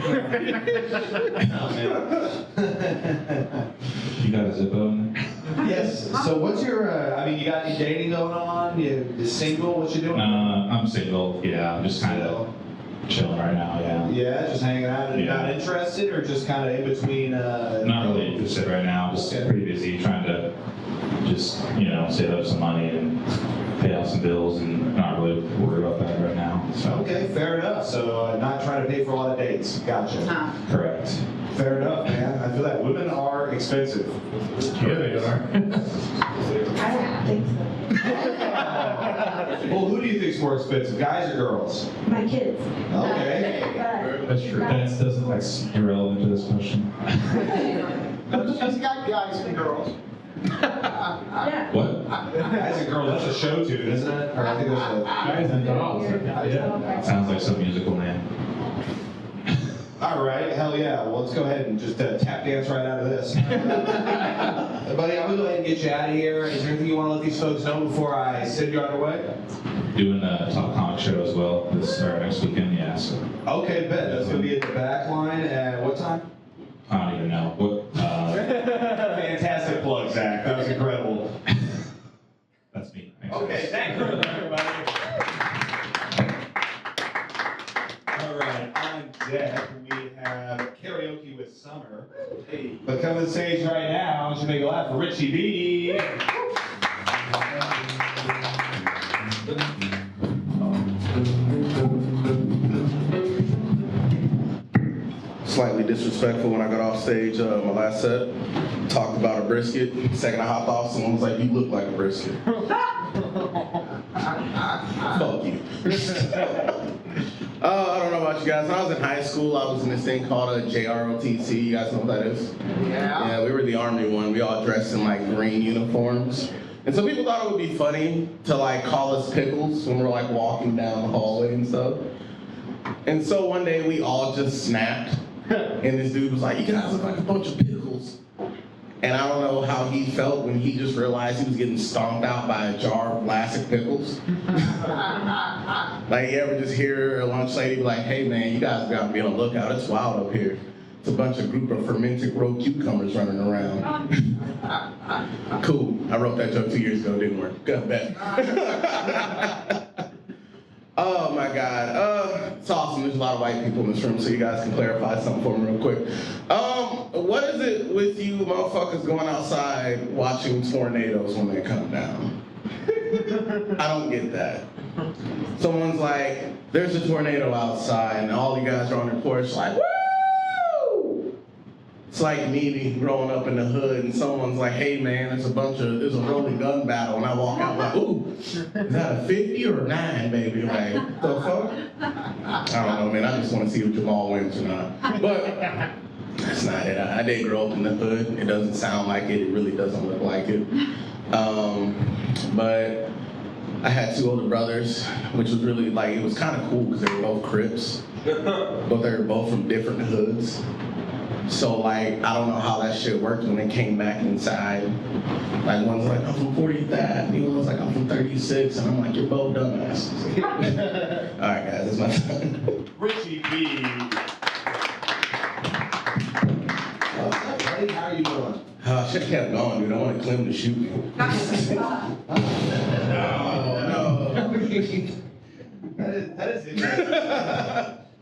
You got a Zippo in there? Yes. So what's your, you got any dating going on? You single? What you doing? I'm single. Yeah, I'm just kind of chilling right now. Yeah. Yeah, just hanging out and Yeah. not interested, or just kind of in between? Not really interested right now. Just pretty busy trying to just save up some money and pay off some bills, and not really worried about that right now. So. Okay, fair enough. So not trying to pay for a lot of dates. Gotcha. Correct. Fair enough, man. I feel that women are expensive. Yeah, they are. I don't think so. Well, who do you think is more expensive, guys or girls? My kids. Okay. That's true. That's irrelevant to this question. She's got guys and girls. Yeah. What? Guys and girls, that's a show tune, isn't it? Or I think there's a Guys and dolls. Yeah. Sounds like some musical name. All right, hell yeah. Well, let's go ahead and just tap dance right out of this. Buddy, I'm going to go ahead and get you out of here. Is there anything you want to let these folks know before I send you on your way? Doing a top comic show as well next weekend, yeah. So Okay, bet. That's going to be at the back line at what time? I don't even know. What? Fantastic plug, Zach. That was incredible. That's me. Thanks. Okay, thank you, everybody. deck, we have karaoke with Summer. Hey. But coming to the stage right now, should make a laugh for Richie B. Slightly disrespectful when I got off stage my last set. Talked about a brisket. Second I hopped off, someone was like, "You look like a brisket." Fuck you. I don't know about you guys. When I was in high school, I was in this thing called a JROTC. You guys know what that is? Yeah, we were the Army one. We all dressed in like green uniforms. And so people thought it would be funny to like call us pickles when we're like walking down the hallway and stuff. And so one day we all just snapped. And this dude was like, "You guys look like a bunch of pickles." And I don't know how he felt when he just realized he was getting stomped out by a jar of plastic pickles. Like, you ever just hear a lunch lady be like, "Hey man, you guys gotta be on the lookout, it's wild up here. It's a bunch of group of fermented raw cucumbers running around." Cool, I wrote that joke 2 years ago, didn't work. Good bet. Oh my God, it's awesome. There's a lot of white people in this room, so you guys can clarify something for me real quick. What is it with you motherfuckers going outside watching tornadoes when they come down? I don't get that. Someone's like, "There's a tornado outside," and all you guys are on their porch like, "Woo!" It's like me growing up in the hood, and someone's like, "Hey man, there's a rolling gun battle," and I walk out like, "Ooh, is that a 50 or a 9, baby?" Like, the fuck? I don't know, man. I just want to see if Jamal wins or not. But that's not it. I did grow up in the hood. It doesn't sound like it. It really doesn't look like it. But I had 2 older brothers, which was really like, it was kind of cool because they were both Crips, but they were both from different hoods. So like, I don't know how that shit worked when they came back inside. Like, one's like, "I'm from 40th Ave," the other one's like, "I'm from 36," and I'm like, "You're both dumbasses." All right, guys, that's my time. Richie B. What's up, buddy? How are you doing? I should have kept going, dude. I wanted Clem to shoot me. No. That is interesting.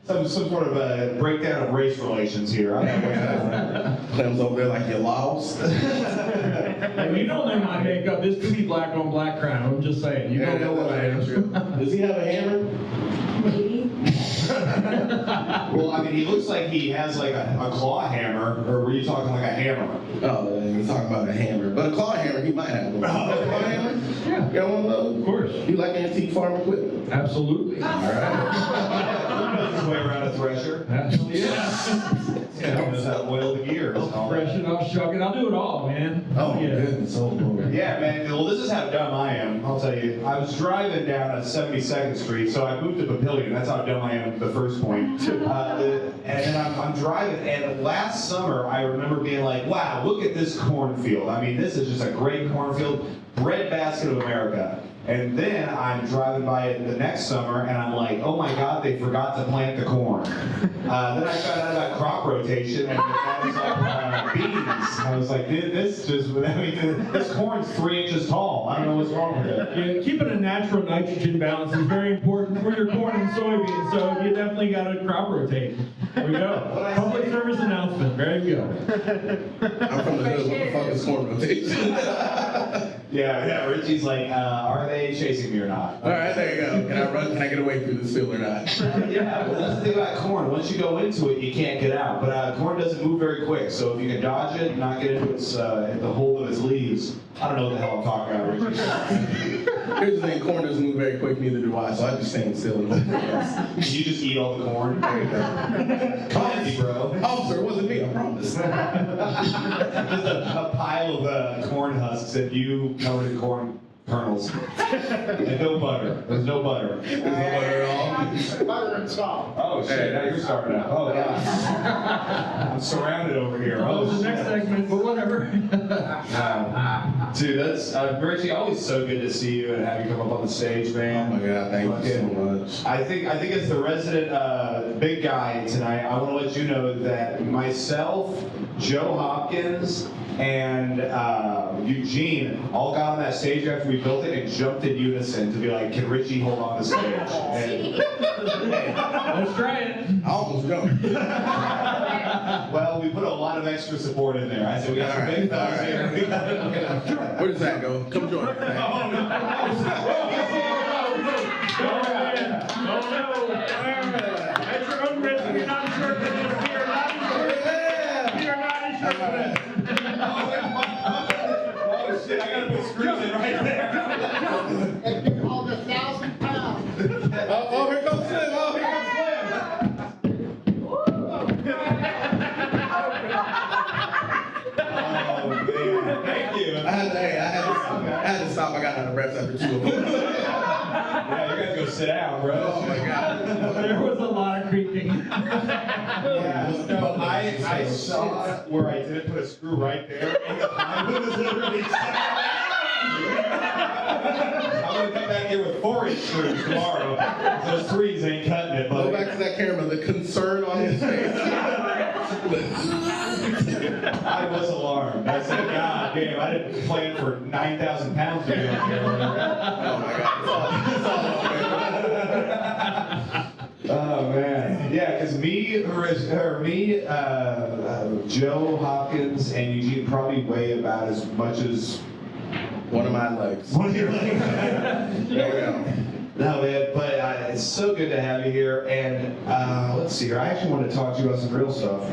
Some sort of a breakdown of race relations here. I don't know. Clem's over there like, "You lost." Hey, you don't know my makeup. This could be black on black crown. I'm just saying. You don't know what I am. Does he have a hammer? Maybe. Well, I mean, he looks like he has like a claw hammer, or were you talking like a hammer? Oh, he's talking about a hammer. But a claw hammer, he might have one. Claw hammer? Yeah. You got one of those? Of course. You like antique farm equipment? Absolutely. All right. Who knows his way around a thresher? Absolutely. Yeah, knows how to oil the gears. and all that. Fresh it, I'll shuck it. I'll do it all, man. Oh, yeah. goodness. Oh, Lord. Yeah, man. Well, this is how dumb I am. I'll tell you. I was driving down 72nd Street, so I moved to Papillion. That's how dumb I am at the first point. And then I'm driving, and last summer I remember being like, "Wow, look at this cornfield. I mean, this is just a great cornfield. Breadbasket of America." And then I'm driving by it the next summer, and I'm like, "Oh my God, they forgot to plant the corn." Then I found out about crop rotation, and that was all beans. I was like, this corn's 3 inches tall. I don't know what's wrong with it. Yeah, keeping a natural nitrogen balance is very important for your corn and soybeans, so you definitely got to crop rotate. There we go. Public service announcement. There you go. I'm from the hood. What the fuck is corn rotation? Yeah, Richie's like, are they chasing me or not? All right, there you go. Can I run? Can I get away through this field or not? Yeah, well, that's the thing about corn. Once you go into it, you can't get out. But corn doesn't move very quick, so if you can dodge it, not get into the hold of its leaves. I don't know what the hell I'm talking about, Richie. Here's the thing, corn doesn't move very quick, neither do I, so I just stand still and hope for the best. You just eat all the corn? There you go. Classy, bro. Officer, it wasn't me, I promise. Just a pile of corn husks and you covered in corn kernels. And no butter. There's no butter. There's no butter at all. Butter and salt. Oh shit, now you're starting out. Oh god. I'm surrounded over here. Oh, the next segment, but whatever. Dude, that's Richie, always so good to see you and have you come up on the stage, man. Oh my god, thank you so much. I think as the resident big guy tonight, I want to let you know that myself, Joe Hopkins, and Eugene all got on that stage after we built it and jumped in unison to be like, "Can Richie hold on the stage?" And Let's try it. I almost jumped. Well, we put a lot of extra support in there. I said we got some big fellas here. Where does that go? Come join me. Oh, no. That's your own risk. You're not insured for this. We are not insured for this. We are not insured for this. Oh shit, I gotta put screws in right there. And you called 1,000 pounds. Oh, here comes Slim. Oh, here comes Oh man, thank you. I had to stop. I got out of breath after 2 of them. Yeah, you guys go sit down, bro. Oh my God. There was a lot of creaking. Yeah, no, I saw where I didn't put a screw right there, and the plywood was literally I'm gonna come back here with 4-inch screws tomorrow. Those 3s ain't cutting it, Go buddy. back to that camera. The concern on his face. I was alarmed. I said, God damn, I didn't plan for 9,000 pounds to be on here. Oh my God. It's all Oh man, yeah, because Joe Hopkins, and Eugene probably weigh about as much as one of my legs. one of your legs. There we go. No man, but it's so good to have you here. And let's see here. I actually want to talk to you about some real stuff.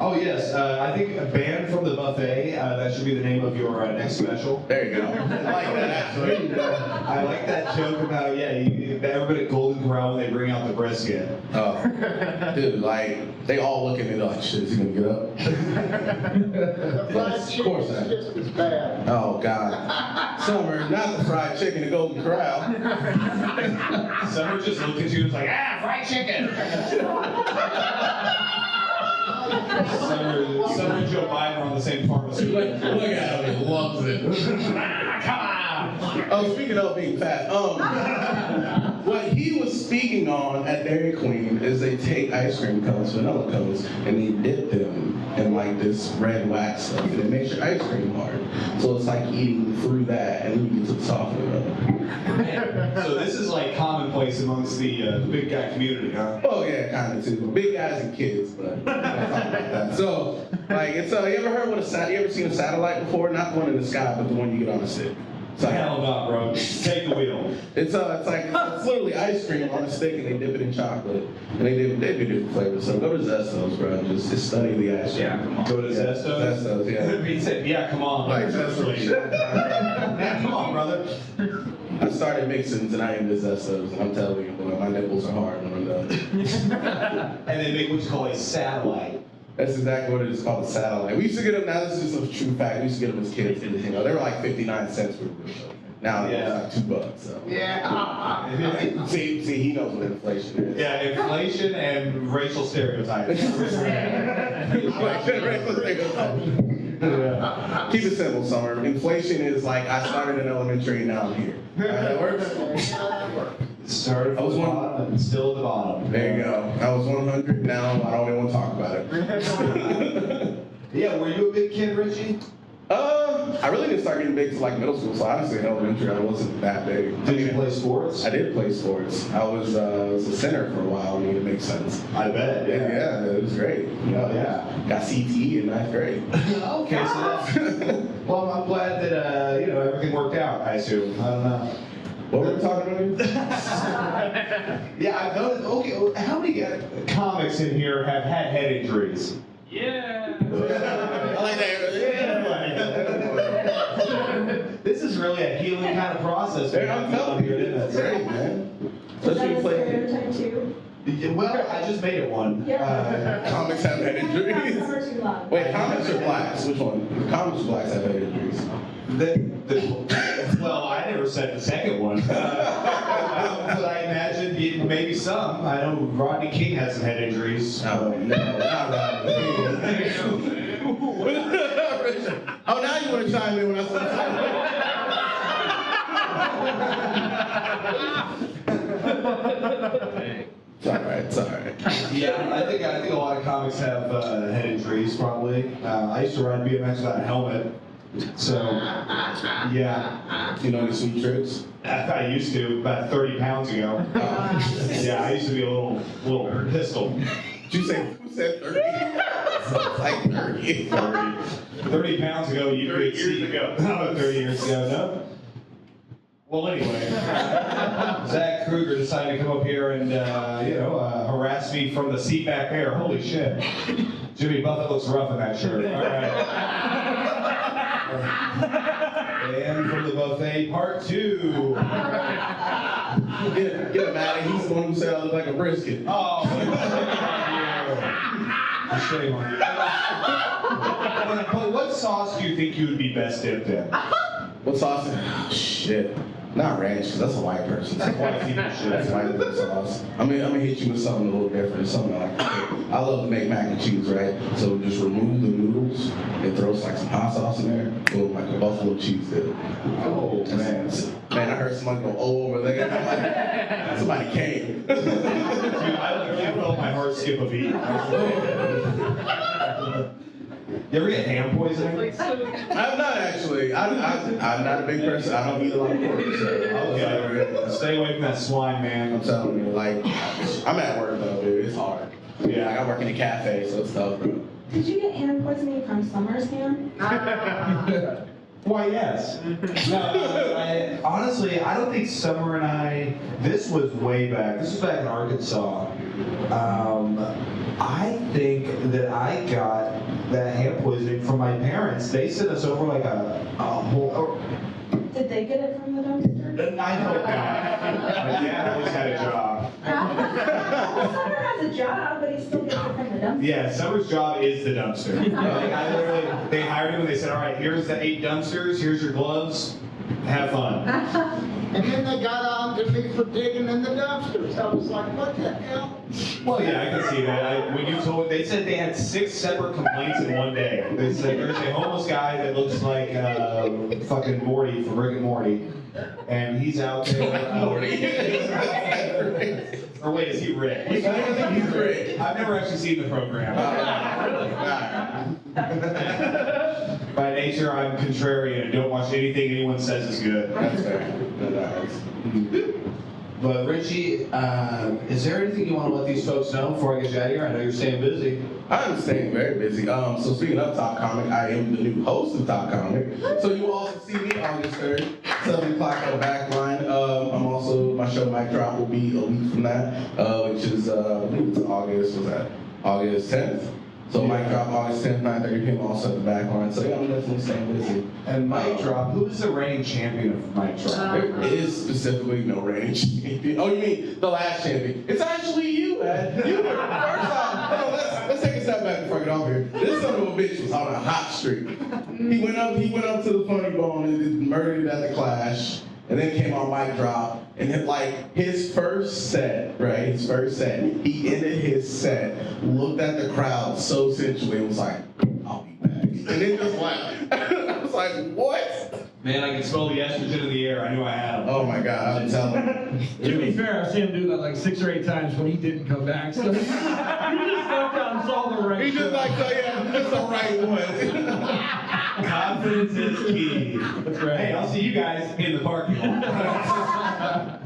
Oh yes, I think a band from the buffet. That should be the name of your next special. There you go. I like that actually. I like that joke about everybody at Golden Corral when they bring out the brisket. Oh, dude, like they all look at me like, shit, is he gonna get up? The fried Yes, of chicken course is I. just as bad. Oh God. Summer, not the fried chicken at Golden Corral. Summer just looked at you and was like, fried chicken. Summer and Joe Biden are on the same pharmacy. Look at him, he loves it. Come on. Oh, speaking of being fat, what he was speaking on at Dairy Queen is they take ice cream cones, vanilla cones, and they dip them in like this red wax stuff, and it makes your ice cream hard. So it's like eating through that, and then you get to the softening of it. So this is like commonplace amongst the big guy community, huh? Oh yeah, kind of too. Big guys and kids, but we'll talk about that. So, like, it's you ever heard what you ever seen a satellite before? Not the one in the sky, but the one you get on a stick. It's like, Hell no, bro. Take the wheel. it's literally ice cream on a stick, and they dip it in chocolate, and they do different flavors. So go to Zestos, bro, and just study the ice cream. Yeah, come on. Go to Zestos? Zestos, yeah. He said, yeah, come on. Like Zestos. Yeah, come on, brother. I started mixing tonight in the Zestos, and I'm telling you, boy, my nipples are hard when I'm done. And they make what you call a satellite. That's exactly what it is called, a satellite. We used to get them, now this is a true fact, we used to get them as kids. They were like 59 cents for a real. Now it's like $2, so. Yeah. See, he knows what inflation is. Yeah, inflation and racial stereotypes. Keep it simple, Summer. Inflation is like I started in elementary and now I'm here. That works? Started from the bottom and still at the bottom. There you go. I was 100, now I don't even want to talk about it. Yeah, were you a big kid, Richie? I really didn't start getting big till like middle school, so honestly in elementary I wasn't that big. Did you play sports? I did play sports. I was a center for a while, I mean, it makes sense. I bet. Yeah, it was great. Oh, yeah. Got CT in ninth grade. Okay, so that's... Well, I'm glad that, everything worked out, I assume. I don't know. What were we talking about? Yeah, I've noticed, okay, how many comics in here have had head injuries? Yeah. I like that. This is really a healing kind of process. I'm telling you, it's great, man. Especially you play. Stereotype too. Well, I just made it one. Comics have head injuries. Never too loud. Wait, comics or blacks? Which one? Comics or blacks have head injuries? Well, I never said the second one. But I imagine maybe some. I know Rodney King has some head injuries. No, not Rodney King. Oh, now you want to chime in when I say It's all right. Yeah, I think a lot of comics have head injuries, probably. I used to ride BMX without a helmet. So, yeah. You know any sweet tricks? I used to, about 30 pounds ago. Yeah, I used to be a little pistol. Did you say, who said 30? Like 30. 30 pounds ago, you could see. 30 years ago, no? Well, anyway, Zach Kruger decided to come up here and, harass me from the seat back there. Holy shit. Jimmy Buffett looks rough in that shirt. All right. And from the buffet, part 2. Get him, Addy. He's the one who said I look like a brisket. Oh, shame on you. But what sauce do you think you would be best dipped in? What sauce? Oh, shit. Not ranch, because that's a white person. That's white people shit. That's white people sauce. I'm gonna hit you with something a little different. Something I like to cook. I love to make mac and cheese, right? So just remove the noodles and throw like some hot sauce in there. Boom, like a buffalo cheese dip. Oh, man. Man, I heard somebody go, oh, over there. I'm like, somebody came. Dude, I can't feel my heart skip a beat. You ever get ham poisoning? I'm not actually. I'm not a big person. I don't eat a lot of pork. So Okay. Stay away from that swine, man. I'm telling you, like, I'm at work though, dude. It's hard. Yeah, like, I work in a cafe, so it's tough, bro. Did you get ham poisoning from Summer's ham? Why, yes. No, honestly, I don't think Summer and I, this was way back. This was back in Arkansas. I think that I got that ham poisoning from my parents. They sent us over like a whole... Did they get it from the dumpster? I hope not. My dad always had a job. Summer has a job, but he still gets it from the dumpster. Yeah, Summer's job is the dumpster. They hired him and they said, all right, here's the 8 dumpsters, here's your gloves, have fun. And then they got on to me for digging in the dumpsters. I was like, what the hell? Well, yeah, I can see that. When you told, they said they had 6 separate complaints in one day. They said there's a homeless guy that looks like fucking Morty from Rick and Morty, and he's out there. Or wait, is he Rick? I think he's Rick. I've never actually seen the program. By nature, I'm contrarian and don't watch anything anyone says is good. That's fair. But Richie, is there anything you want to let these folks know before I get you out of here? I know you're staying busy. I'm staying very busy. So speaking of Top Comic, I am the new host of Top Comic. So you will also see me August 3rd, 7 o'clock on the back line. I'm also, my show Mic Drop will be a week from that, which is, I believe it's August 10th. So Mic Drop August 10th, 9:30 p.m. also at the back line. So yeah, I'm definitely staying busy. And Mic Drop, who's the reigning champion of Mic Drop? There is specifically no reigning champion. Oh, you mean the last champion? It's actually you, Ed. You were first off. Let's take a step back before I get off here. This son of a bitch was on a hot streak. He went up to the Funny Bone and murdered it at the Clash, and then came on Mic Drop. And then, like, his first set, right? His first set, he ended his set, looked at the crowd so sensually, and was like, I'll be back. And then just like, I was like, what? Man, I can smell the estrogen in the air. I knew I had him. Oh my God, I'm telling you. To be fair, I've seen him do that like 6 or 8 times when he didn't come back. So he just stepped out and saw the right. He just like, so yeah, that's the right one. Confidence is key. That's right. Hey, I'll see you guys in the parking lot.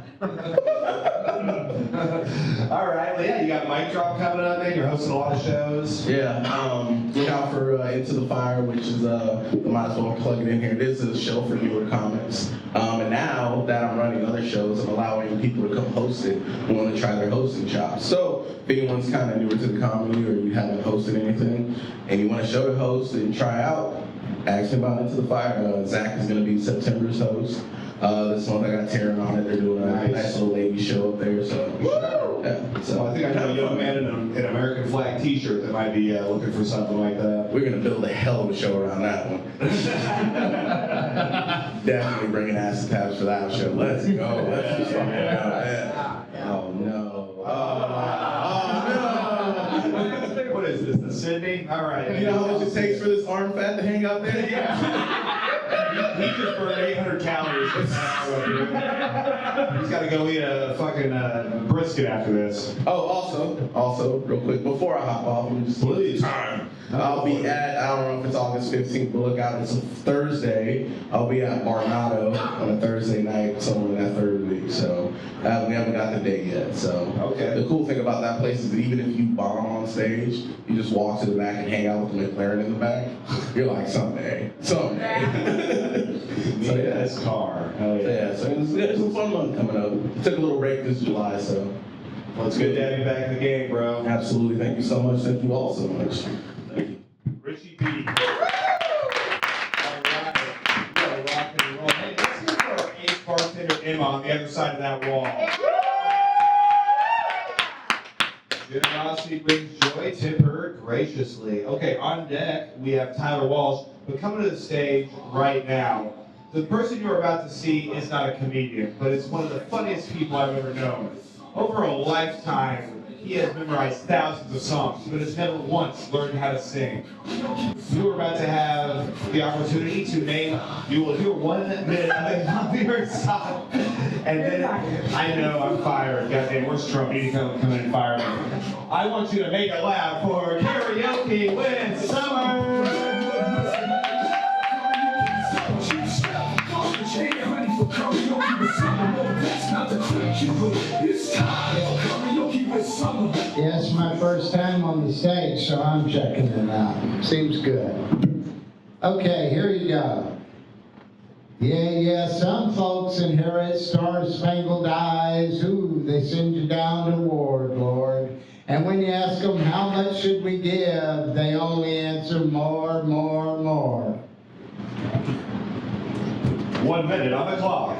All right, well, yeah, you got Mic Drop coming up, man. You're hosting a lot of shows. Yeah, look out for Into the Fire, which is, might as well plug it in here. This is a show for newer comics. And now that I'm running other shows, I'm allowing people to come host it who want to try their hosting chops. So if anyone's kind of newer to the comedy or you haven't hosted anything and you want a show to host and try out, ask me about Into the Fire. Zach is going to be September's host. This month I got Taryn on it. They're doing a nice little lady show up there. So, yeah. So I think I know a young man in an American flag T-shirt that might be looking for something like that. We're gonna build a hell of a show around that one. Definitely bringing acid tabs for that show. Let's go. Let's just fucking go. Yeah. Oh no. Oh no. What is this? The Sydney? All right. You know how much it takes for this arm fat to hang out there? Yeah. He just burned 800 calories. He's got to go eat a fucking brisket after this. Oh, also, real quick, before I hop off, let me just please. I'll be at, I don't know if it's August 15th, but look out, it's a Thursday. I'll be at Marnado on a Thursday night, somewhere in that third week. So we haven't got the date yet. So the cool thing about that place is that even if you bomb on stage, you just walk to the back and hang out with the McLaren in the back. You're like, someday. So yeah, this car. So it's a fun month coming up. Took a little break this July, so. Well, it's good to have you back in the game, bro. Absolutely. Thank you so much. Thank you all so much. Thank you. Richie B. All right. We gotta rock and roll. Hey, let's get our ace bartender Emma on the other side of that wall. Generosity brings joy. Tip her graciously. Okay, on deck, we have Tyler Walsh. But coming to the stage right now, the person you're about to see is not a comedian, but it's one of the funniest people I've ever known. Over a lifetime, he has memorized thousands of songs, but has never once learned how to sing. You are about to have the opportunity to name, you will hear 1 minute of a popular song, and then, I know, I'm fired, goddamn, where's Trump? You need to come in and fire me. I want you to make a laugh for Karaoke with Summer! Yeah, it's my first time on the stage, so I'm checking it out. Seems good. Okay, here you go. Yeah, some folks inherit star-spangled eyes. Ooh, they send you down to ward, Lord. And when you ask them, how much should we give, they only answer more, more, more. 1 minute on the clock.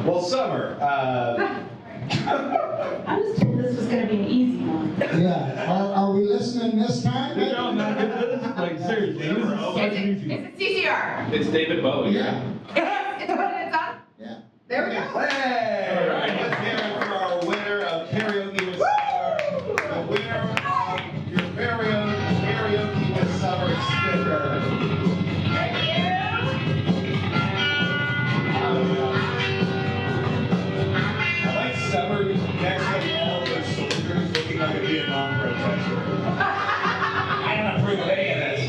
Well, Summer, I was told this was going to be an easy one. Yeah, are we listening this time? No, like seriously, this is such an easy. Is it CCR? It's David Bowie. Yeah. It's 1 minute on? Yeah. There we go. hey! All right. Let's hear it for our winner of Karaoke with Summer, the winner of your very own Karaoke with Summer sticker. Thank you. I like Summer next to all those soldiers looking like a Vietnam protester. I don't approve of any of this.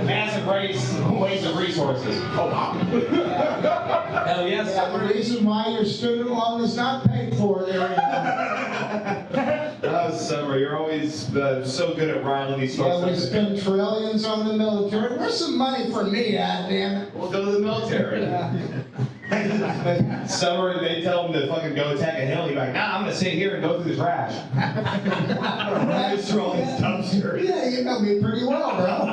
Massive waste of resources. Oh, wow. Hell yes, Yeah, the reason why your student loan is not paid for, there you go. Oh, Summer, you're always so good at riling these folks Yeah, we up. spend trillions on the military. Where's some money for me, goddammit? We'll go to the military. Summer, they tell him to fucking go attack a hill. He's like, nah, I'm gonna sit here and go through the trash. Just through all these dumpsters. Yeah, you know me pretty well, bro.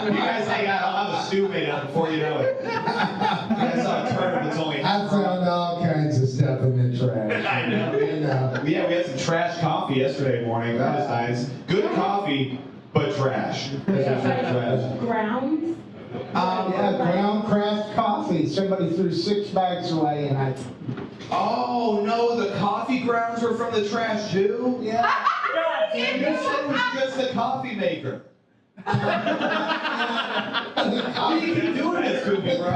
You guys hang out, I'll have a stew made out before you know it. You guys saw a turnip that's only I found all kinds of stuff in the trash. I know. You know. Yeah, we had some trash coffee yesterday morning. That was nice. Good coffee, but trash. Trash. Grounds? Yeah, ground craft coffee. Somebody threw 6 bags away, and I. Oh no, the coffee grounds were from the trash too? Yeah. You said it was just the coffee maker. What are you doing this to me, bro?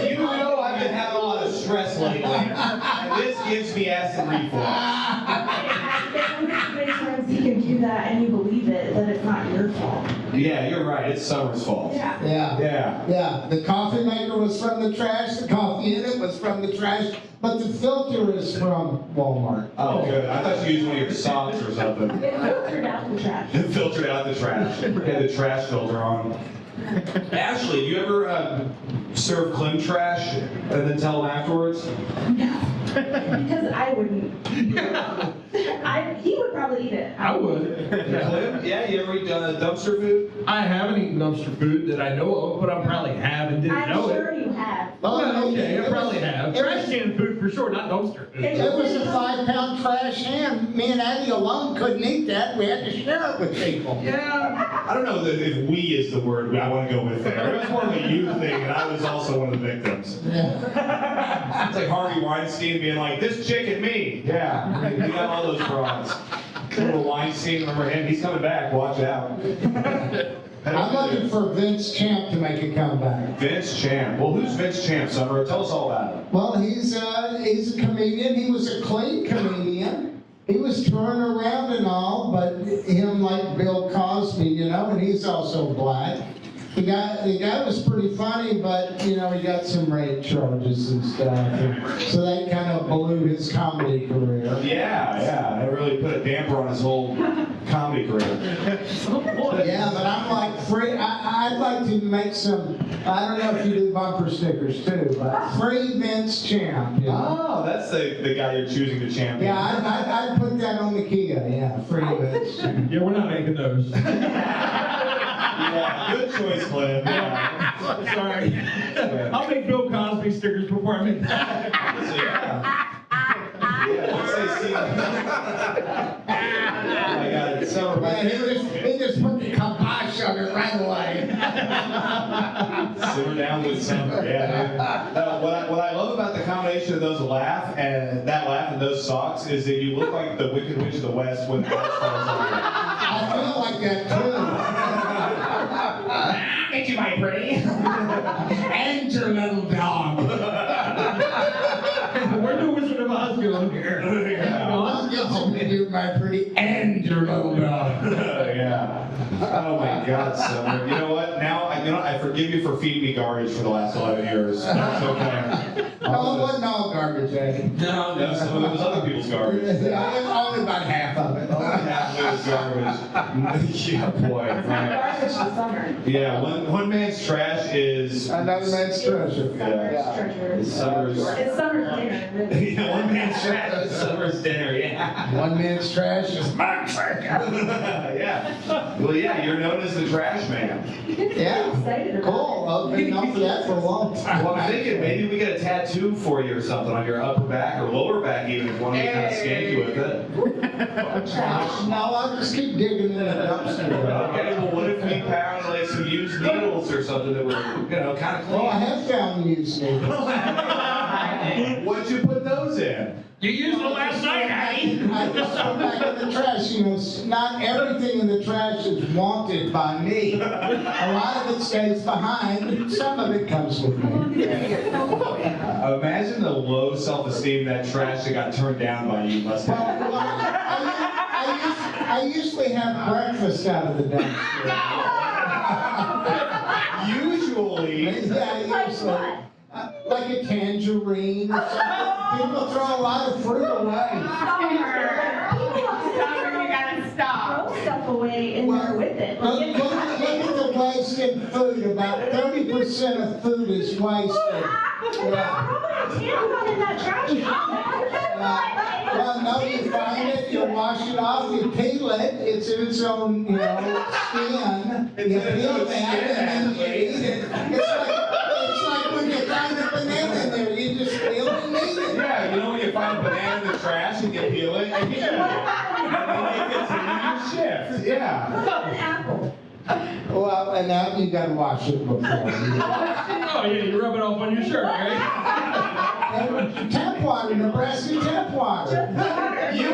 You know I've been having a lot of stress lately, and this gives me acid reflux. Sometimes you can do that and you believe it, that it's not your fault. Yeah, you're right. It's Summer's fault. Yeah. Yeah, the coffee maker was from the trash, the coffee in it was from the trash, but the filter is from Walmart. Oh, good. I thought you used one of your socks or something. It filtered out the trash. It filtered out the trash. Had the trash filter on. Ashley, do you ever serve Clem trash and then tell him afterwards? No. Because I wouldn't. He would probably eat it. I would. Clem? Yeah, you ever eat dumpster food? I haven't eaten dumpster food that I know of, but I probably have and didn't I'm know sure it. you have. Well, Okay, I probably have. Trash can food for sure, not dumpster food. It was a 5-pound trash can. Me and Addy alone couldn't eat that. We had to share it with people. Yeah. I don't know if we is the word I want to go with there. It was more of a you thing, and I was also one of the victims. Yeah. It's like Harvey Weinstein being like, this chick and me. Yeah, we got all those frauds. Little Weinstein, remember him? He's coming back. Watch out. I'm looking for Vince Champ to make a comeback. Vince Champ. Well, who's Vince Champ, Summer? Tell us all about him. Well, he's a comedian. He was a clean comedian. he was touring around and all, but him like Bill Cosby, you know, and he's also black. The guy was pretty funny, but, you know, he got some rape charges and stuff. And so that kind of blew his comedy career. Yeah, it really put a damper on his whole comedy career. Yeah, but I'm like free. I'd like to make some. I don't know if you do bumper stickers too, but free Vince Champ. You know? Oh, that's the guy you're choosing to champion. Yeah, I'd put that on the Kia. Yeah, free Vince Champ. Yeah, we're not making those. Yeah, good choice, Clem. Yeah. Sorry. I'll make Bill Cosby stickers before I make that. Let's say Steve. I got it. So, He just put the kibosh on it right away. Simmer down with summer. Yeah. What I love about the combination of those laugh and those socks is that you look like the Wicked Witch of the West when the house falls on you. I feel like that too. Ain't you my pretty? And your little dog. We're the Wizard of Oz going here. I'll get you, my pretty, and your little dog. Yeah. Oh my God, Summer. You know what? Now I forgive you for feeding me garbage for the last 11 years. That's okay. No, it wasn't all garbage, eh? No, some of it was other people's garbage. Only about half of it. Only half of it was garbage. Yeah, boy. Right. Garbage this summer. Yeah, one man's trash is Another man's treasure. It's summer's. It's summer dinner. Yeah, one man's trash is summer's dinner. Yeah. One man's trash is my trash. Yeah. Well, yeah, you're known as the trash man. Yeah. Cool. I've been known for that for a long time. Well, I'm thinking maybe we get a tattoo for you or something on your upper back or lower back, even if one of you kind of skank you with it. No, I'll just keep digging in the dumpster. Okay, well, what if we found like some used needles or something that were, kind of clean? Oh, I have found used needles. What'd you put those in? You used them last night, Addy. I just throw back in the trash. You know, not everything in the trash is wanted by me. A lot of it stays behind. Some of it comes with me. Imagine the low self-esteem that trash that got turned down by you must have. Well, I usually have breakfast out of the dumpster. Usually. Yeah, usually. Like a tangerine or something. People throw a lot of fruit away. Summer, you gotta stop. Throw stuff away in there with it. Look at the waste in food. About 30% of food is wasted. Tampon in that trash can. Well, no, you find it, you wash it off, you peel it, it's in its own, skin. You peel that and then you eat it. It's like when you find a banana in there, you just peel it and eat it. Yeah, when you find a banana in the trash and you peel it and you eat it. And you continue your shift. Yeah. An apple. Well, and now you gotta wash it before. Oh, yeah, you rub it off on your shirt, right? Tap water, Nebraska tap water. You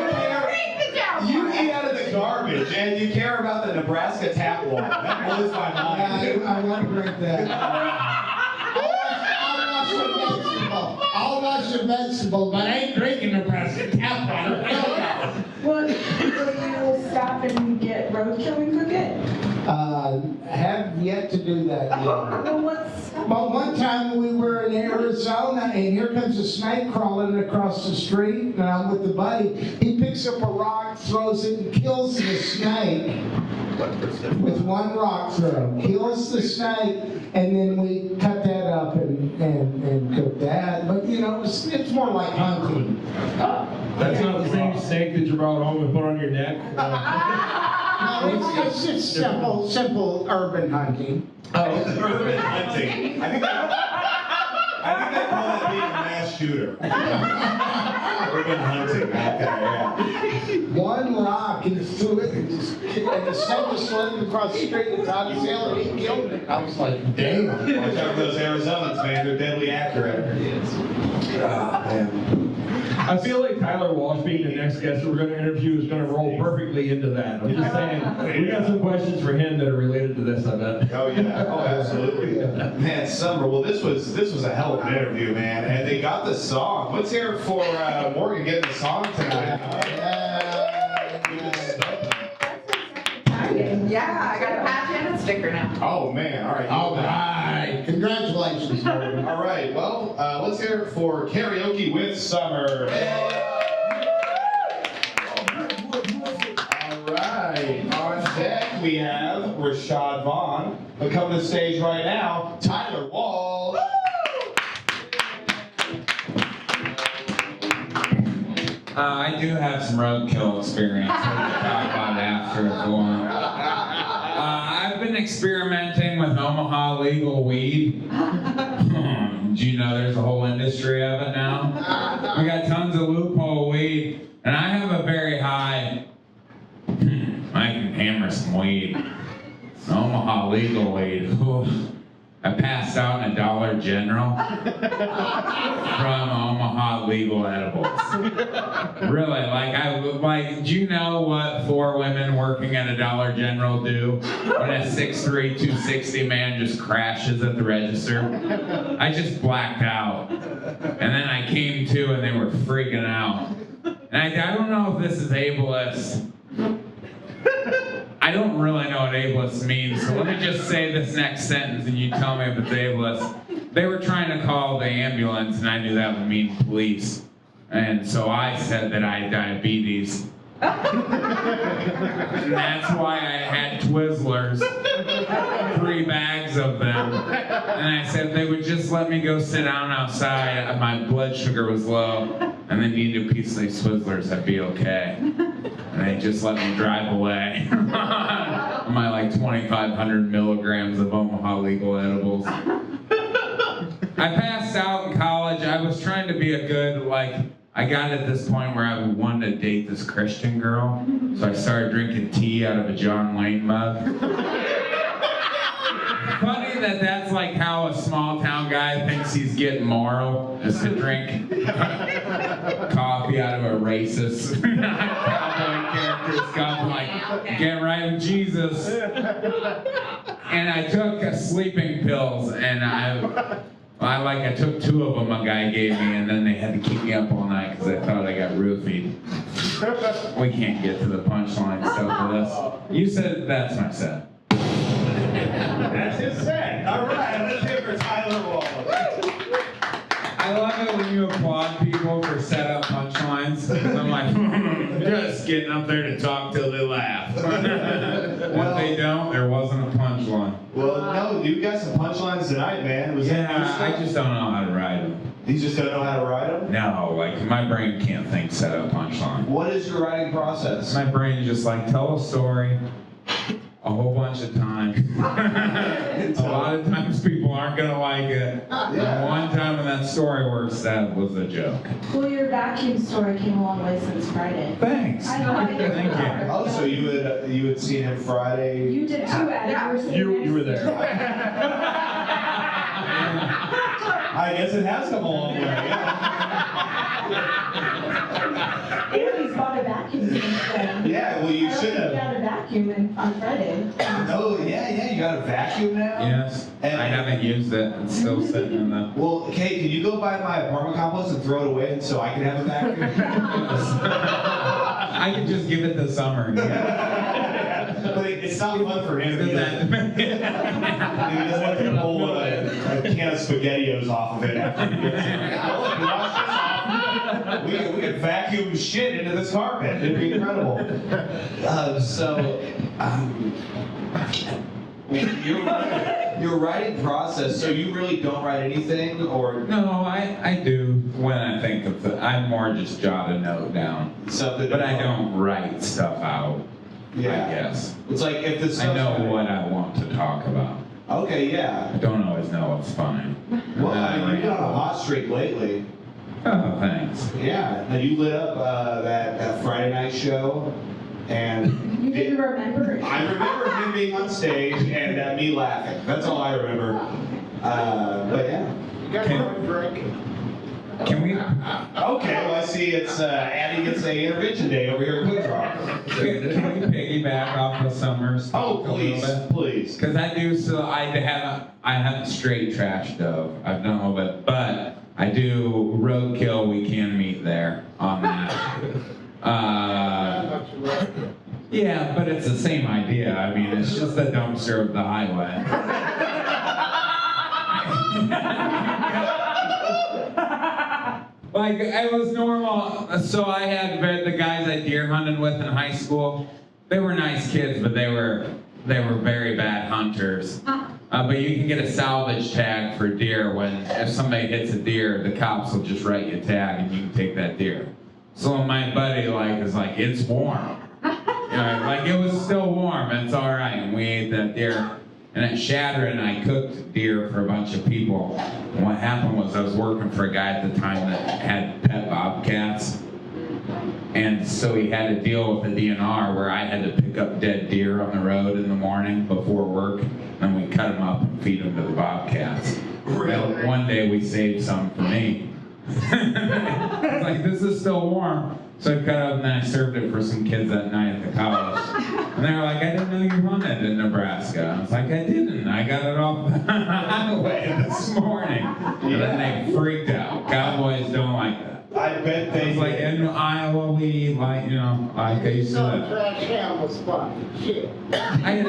eat out of the garbage and you care about the Nebraska tap water. That blows my mind. I want to drink that. I'll wash the vegetable, but I ain't drinking Nebraska tap water. Will you stop and get roadkill and cook it? Have yet to do that yet. Well, But one time we were in Arizona and here comes a snake crawling across the street and I'm with the buddy. He picks up a rock, throws it and kills the snake with one rock throw. Kills the snake and then we cut that up and cook that. But it's more like hunting. That's not the same steak that you brought home and put on your neck? No, it's just simple urban hunting. Oh, urban hunting. I think they call it being a mass shooter. Urban hunting. Okay, yeah. One rock, he threw it and the snake was swimming across the street and Todd Taylor, he killed it. I was like, damn. Watch out for those Arizonans, man. They're deadly accurate. Oh, man. I feel like Tyler Walsh being the next guest that we're going to interview is going to roll perfectly into that. I'm just saying, we got some questions for him that are related to this, I bet. Oh yeah, oh absolutely. Man, Summer, well this was a hell of an interview, man. And they got the song. Let's hear it for Morgan getting the song tonight. Yeah, I got a patch and a sticker now. Oh man, all right. All right. Congratulations, Morgan. All right, well, let's hear it for Karaoke with Summer. All right, on deck we have Rashad Vaughn. But coming to the stage right now, Tyler Walsh. I do have some roadkill experience. We can talk about it after if you want. I've been experimenting with Omaha legal weed. Do you know there's a whole industry of it now? We got tons of loophole weed, and I have a very high. I can hammer some weed. Omaha legal weed. Oof. I passed out in a Dollar General from Omaha legal edibles. Really, do you know what 4 women working at a Dollar General do when a 6'3", 260 man just crashes at the register? I just blacked out. And then I came to and they were freaking out. And I don't know if this is ableist. I don't really know what ableist means, so let me just say this next sentence and you tell me if it's ableist. They were trying to call the ambulance and I knew that would mean police. And so I said that I had diabetes. And that's why I had Twizzlers, 3 bags of them. And I said if they would just let me go sit down outside, my blood sugar was low, and they needed a piece of these Twizzlers, I'd be okay. And they just let me drive away. My like 2,500 milligrams of Omaha legal edibles. I passed out in college. I was trying to be a good, I got at this point where I wanted to date this Christian girl. So I started drinking tea out of a John Wayne mug. Funny that that's like how a small town guy thinks he's getting moral, is to drink coffee out of a racist cowboy character's cup, like, get right with Jesus. And I took sleeping pills, and I took 2 of them a guy gave me, and then they had to keep me up all night because I thought I got roofied. We can't get to the punchline stuff with this. You said that's my set. That's his set. All right, let's hear it for Tyler Walsh. I love it when you applaud people for set-up punchlines. I'm like, just getting up there to talk till they laugh. If they don't, there wasn't a punchline. Well, no, you got some punchlines tonight, man. I just don't know how to write them. You just don't know how to write them? No, my brain can't think set-up punchline. What is your writing process? My brain just tell a story a whole bunch of times. A lot of times people aren't gonna like it. And one time when that story works, that was a joke. Well, your vacuum story came a long way since Friday. Thanks. I know. Thank you. Oh, so you had seen him Friday? You did too, Addy. You were there. I guess it has come a long way. And he's bought a vacuum since then. Yeah, well, you should have. You got a vacuum on Friday. Oh, yeah, you got a vacuum now? Yes. And I haven't used it. It's still sitting in the... Well, Kate, can you go by my apartment complex and throw it away so I can have a vacuum? I could just give it to Summer. But it's not fun for him. He doesn't want to pull a can of SpaghettiOs off of it after he gets it. Oh, we wash this off. We could vacuum shit into this carpet. It'd be incredible. Your writing process, so you really don't write anything, or? No, I do when I think of it. I more just jot a note down. Something. But I don't write stuff out. Yeah. I guess. It's like if the I know what I want to talk about. Okay, yeah. I don't always know what's funny. Well, I mean, you've been on a hot streak lately. Oh, thanks. Yeah. Now you lit up that Friday night show, and You didn't remember it. I remember him being on stage and me laughing. That's all I remember. But yeah. You got one drink. Can we? Okay, well, I see it's Addy gets a intervention day over here at Quik Draw. Can we piggyback off of Summer's? Oh, please, please. Because I do still, I haven't straight trashed though. I've done a little bit, but I do roadkill. We can meet there on that. Yeah, but it's the same idea. I mean, it's just the dumpster of the highway. Like, it was normal. So I had the guys I deer hunted with in high school. They were nice kids, but they were very bad hunters. But you can get a salvage tag for deer when if somebody hits a deer, the cops will just write you a tag and you can take that deer. So my buddy is like, it's warm. You know, like it was still warm, it's all right, and we ate that deer. And at Shadron, I cooked deer for a bunch of people. And what happened was I was working for a guy at the time that had pet bobcats. And so he had a deal with the DNR where I had to pick up dead deer on the road in the morning before work. And we cut them up and feed them to the bobcats. Really? One day we saved some for me. I was like, this is still warm. So I cut up and then I served it for some kids that night at the college. And they were like, I didn't know you hunted in Nebraska. I was like, I didn't. I got it off the highway this morning. And then they freaked out. Cowboys don't like that. I bet they It's like in Iowa we eat like, you know, like I used to Trash can was fun. Shit. I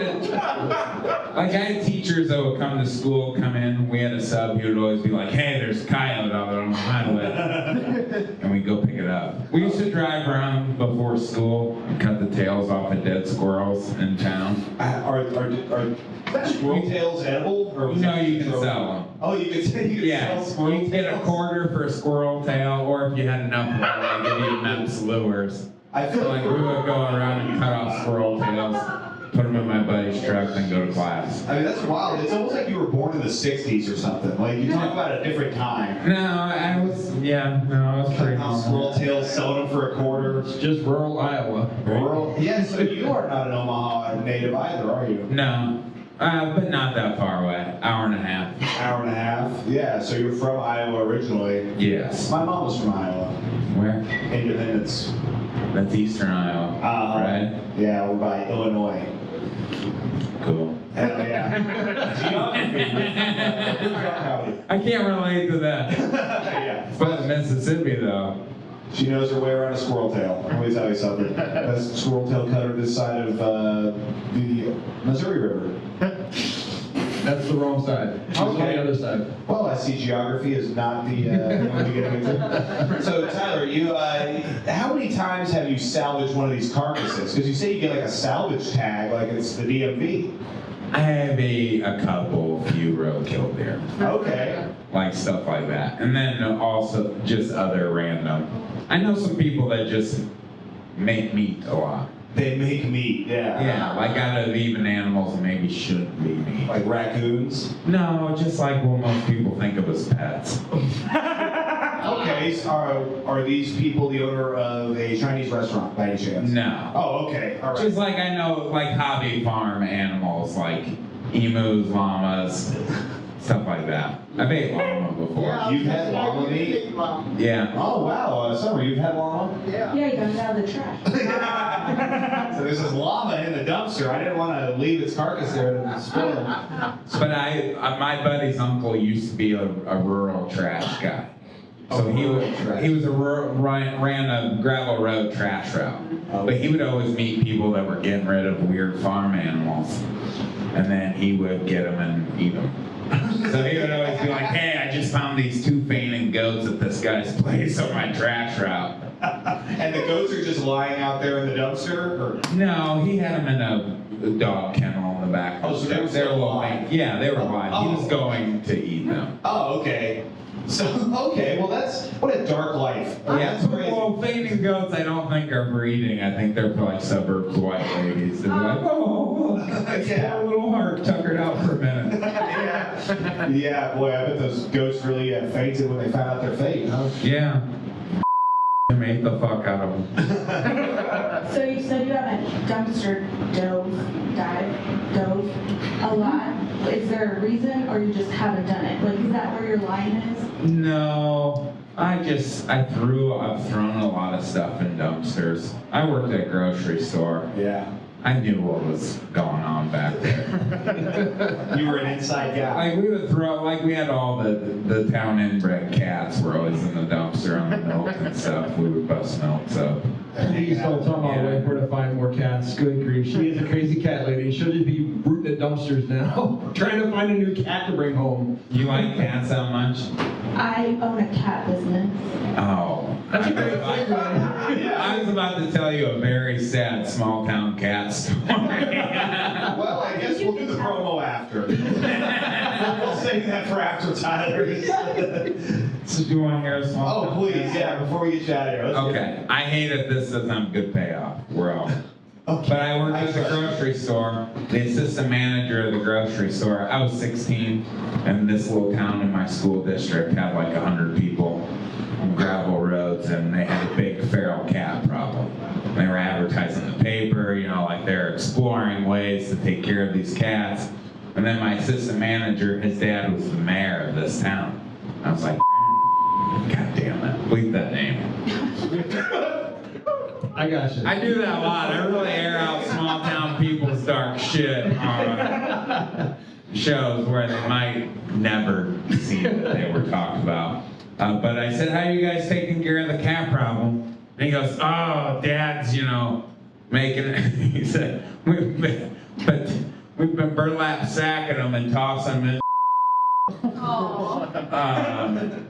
had teachers that would come to school, come in, we had a sub, he would always be like, hey, there's a coyote out there on the highway. And we'd go pick it up. We used to drive around before school and cut the tails off of dead squirrels in town. Are squirrel tails edible? Or No, you can sell them. Oh, you can sell squirrel you can get a tails? quarter for a squirrel tail, or if you had enough money, they give you immense lures. I feel So like we would go around and cut off squirrel tails, put them in my buddy's truck, and go to class. I mean, that's wild. It's almost like you were born in the 60s or something. Like, you talk about a different time. No, I was pretty How squirrel tails, selling them for a quarter. It's just rural Iowa. Rural? Yeah, so you are not an Omaha native either, are you? No, but not that far away. Hour and a half. Hour and a half? Yeah, so you're from Iowa originally. Yes. My mom was from Iowa. Where? Independence. That's Eastern Iowa, right? Yeah, we're by Illinois. Cool. Hell yeah. Geography. I can't relate to that. Yeah. But Mississippi, though. She knows her way around a squirrel tail. Let me tell you something. Best squirrel tail cutter this side of the Missouri River. That's the wrong side. She's on the other side. Well, I see geography is not the one to get into. So, Tyler, you how many times have you salvaged one of these carcasses? Because you say you get like a salvage tag, like it's the DMV. I have a few roadkill there. Okay. Like stuff like that. And then also just other random. I know some people that just make meat a lot. They make meat, yeah. Yeah, like out of even animals that maybe shouldn't be meat. Like raccoons? No, just like what most people think of as pets. Okay, so are these people the owner of a Chinese restaurant by any chance? No. Oh, okay, all right. Just like I know like hobby farm animals like emus, llamas, stuff like that. I've ate llama before. You've had llama meat? Yeah. Oh, wow, Summer, you've had llama? Yeah, you got it out of the trash. So there's this llama in the dumpster. I didn't want to leave its carcass there to spoil it. But my buddy's uncle used to be a rural trash guy. So he ran a gravel road trash route. But he would always meet people that were getting rid of weird farm animals. And then he would get them and eat them. So he would always be like, hey, I just found these 2 fainting goats at this guy's place on my trash route. And the goats are just lying out there in the dumpster? Or? No, he had them in a dog kennel in the back. Oh, so they were still alive? Yeah, they were alive. He was going to eat them. Oh, okay. So, okay, well what a dark life. Yeah, That's crazy. well, fainting goats I don't think are breeding. I think they're for like suburbs white ladies. They're like, oh, Yeah. poor little heart tuckered out for a minute. Yeah, boy, I bet those goats really fainted when they found out their fate, huh? Yeah. Ate the fuck out of them. So you said you haven't dumpster dove a lot. Is there a reason, or you just haven't done it? Like, is that where your line is? No. I've thrown a lot of stuff in dumpsters. I worked at a grocery store. Yeah. I knew what was going on back there. You were an inside guy. Like we would throw, like we had all the town inbred cats were always in the dumpster on the milk and stuff. We would bust milk up. He's all talking about wait where to find more cats. Good grief. She is a crazy cat lady. She'll just be rooting at dumpsters now, trying to find a new cat to bring home. You like cats that much? I own a cat business. Oh. That's a great segue. I was about to tell you a very sad small town cat story. Well, I guess we'll do the promo after. We'll save that for after Tyler. So do you want to hear a small town please, cat yeah, before we get you out of here. Let's Okay, I hate if this doesn't have good payoff. We're all. Okay. But I worked at the grocery store. The assistant manager of the grocery store, I was 16, and this little town in my school district had like 100 people on gravel roads, and they had a big feral cat problem. They were advertising in the paper, you know, like they're exploring ways to take care of these cats. And then my assistant manager, his dad was the mayor of this town. I was like, God damn it, bleep that name. I got you. I do that a lot. I really air out small town people's dark shit on shows where they might never see what they were talking about. But I said, how are you guys taking care of the cat problem? And he goes, oh, Dad's, you know, making it. He said, we've been burlap sacking them and tossing them in.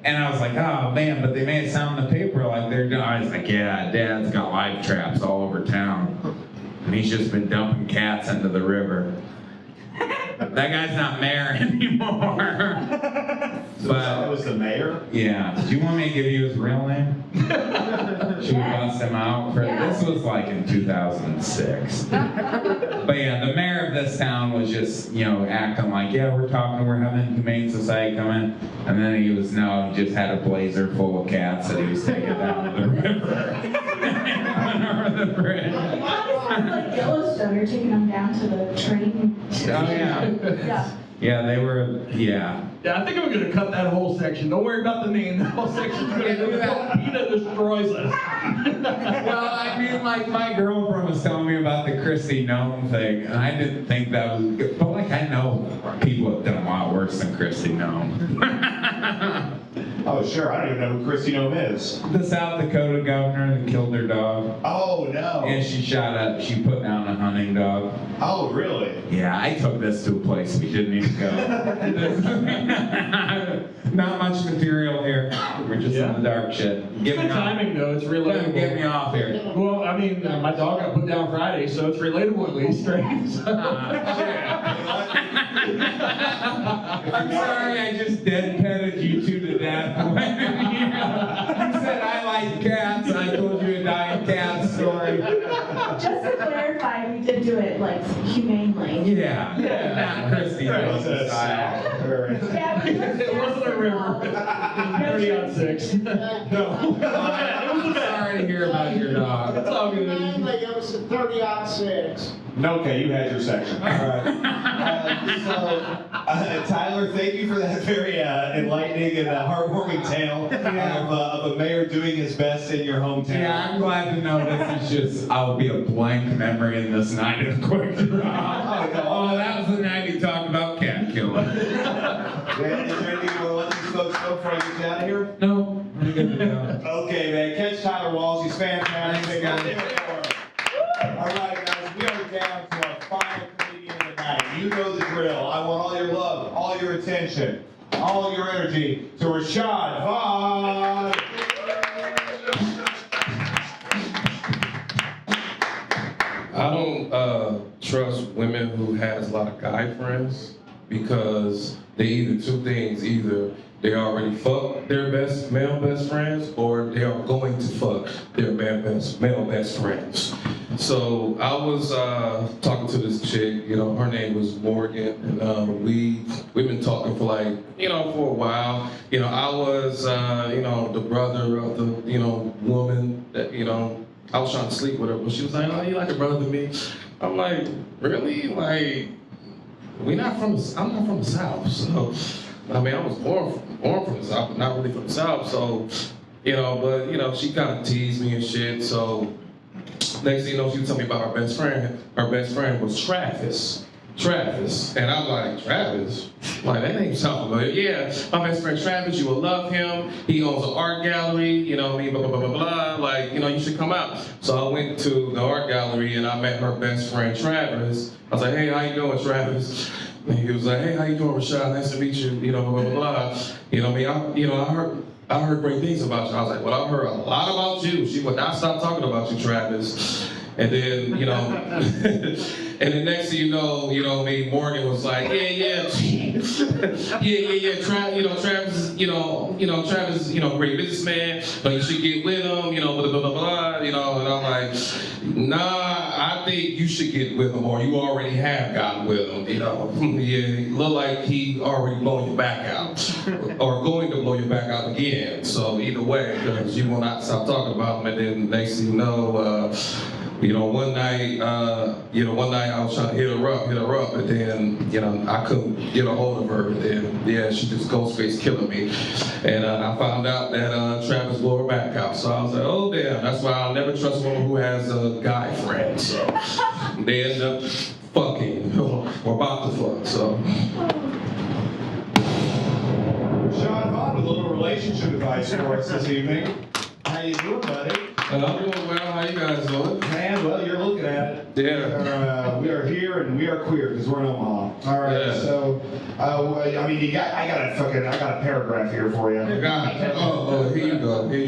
And I was like, oh man, but they made it sound in the paper like they're doing. I was like, yeah, Dad's got live traps all over town. And he's just been dumping cats into the river. That guy's not mayor anymore. So that was the mayor? Yeah. Do you want me to give you his real name? Should we bust him out? This was like in 2006. But yeah, the mayor of this town was just, you know, acting like, yeah, we're having Humane Society come in. And then he just had a blazer full of cats that he was taking down to the river. Over the bridge. Like Yellowstone, you're taking them down to the train. Oh, yeah. Yeah. Yeah, they were, yeah. Yeah, I think I'm gonna cut that whole section. Don't worry about the name. That whole section's gonna go. PETA destroys us. Well, I mean, like, my girlfriend was telling me about the Chrissy Gnome thing, and I didn't think that was good. But, like, I know people have done a lot worse than Chrissy Gnome. Oh, sure. I don't even know who Chrissy Gnome is. The South Dakota governor that killed her dog. Oh, no. And she put down a hunting dog. Oh, really? Yeah, I took this to a place we didn't even go. Not much material here. We're just in the dark shit. Good timing, though. It's relatable. Get me off here. Well, I mean, my dog got put down Friday, so it's relatable at least, right? I'm sorry, I just dead-petted you two to death. You said I like cats, and I told you a dying cat story. Just to clarify, we did do it like humanely. Yeah. Not Christy. That wasn't a style. It wasn't a river. 30 on 6. No. I'm sorry to hear about your dog. It's all good. It was 30 on 6. Okay, you had your section. All right. Tyler, thank you for that very enlightening and heartwarming tale of a mayor doing his best in your hometown. Yeah, I'm glad to know this is just, I'll be a blank memory in this night of Quik Draw. Oh, that was the night he talked about cat killing. Is there anything you want to let these folks know before I get you out of here? No, I'm good to go. Okay, man. Catch Tyler Walls. He's fantastic. All right, guys. We are down to our final comedian of the night. You know the drill. I want all your love, all your attention, all your energy to Rashad Vaughn. I don't trust women who has a lot of guy friends because they either two things, either they already fuck their male best friends or they are going to fuck their male best friends. So I was talking to this chick, you know, her name was Morgan, and we've been talking for like, you know, for a while. You know, I was, you know, the brother of the, you know, woman that, you know, I was trying to sleep with her, but she was like, oh, you like a brother to me? I'm like, really? Like, I'm not from the South, so, I mean, I was born from the South, but not really from the South, so But she kind of teased me and shit. So next thing you know, she was telling me about her best friend. Her best friend was Travis. And I'm like, Travis? Like, that name sounds familiar. Yeah, my best friend Travis, you will love him. He owns an art gallery, blah, blah, blah, blah, blah. Like, you should come out. So I went to the art gallery and I met her best friend Travis. I was like, hey, how you doing, Travis? And he was like, hey, how you doing, Rashad? Nice to meet you, blah, blah, blah. I heard great things about you. I was like, well, I heard a lot about you. She would not stop talking about you, Travis. And then, and then next thing you know, Morgan was like, Travis, Travis, great businessman, but you should get with him, blah, blah, blah, blah, and I'm like, nah, I think you should get with him, or you already have gotten with him, it look like he already blowing your back out, or going to blow your back out again, so either way, because you will not stop talking about him, and then next thing you know, one night I was trying to hit her up, and then, I couldn't get a hold of her, and then, she just ghost face killing me. And I found out that Travis blew her back out, so I was like, oh damn, that's why I'll never trust a woman who has a guy friend, so they end up fucking, or about to fuck, so. Sean Vaughn with a little relationship advice for us this evening. How you doing, buddy? I'm doing well. How you guys doing? Man, well, you're looking at it. Yeah. We are here and we are queer because we're in Omaha. All right. Yeah. So, I got a paragraph here for you. Oh, here you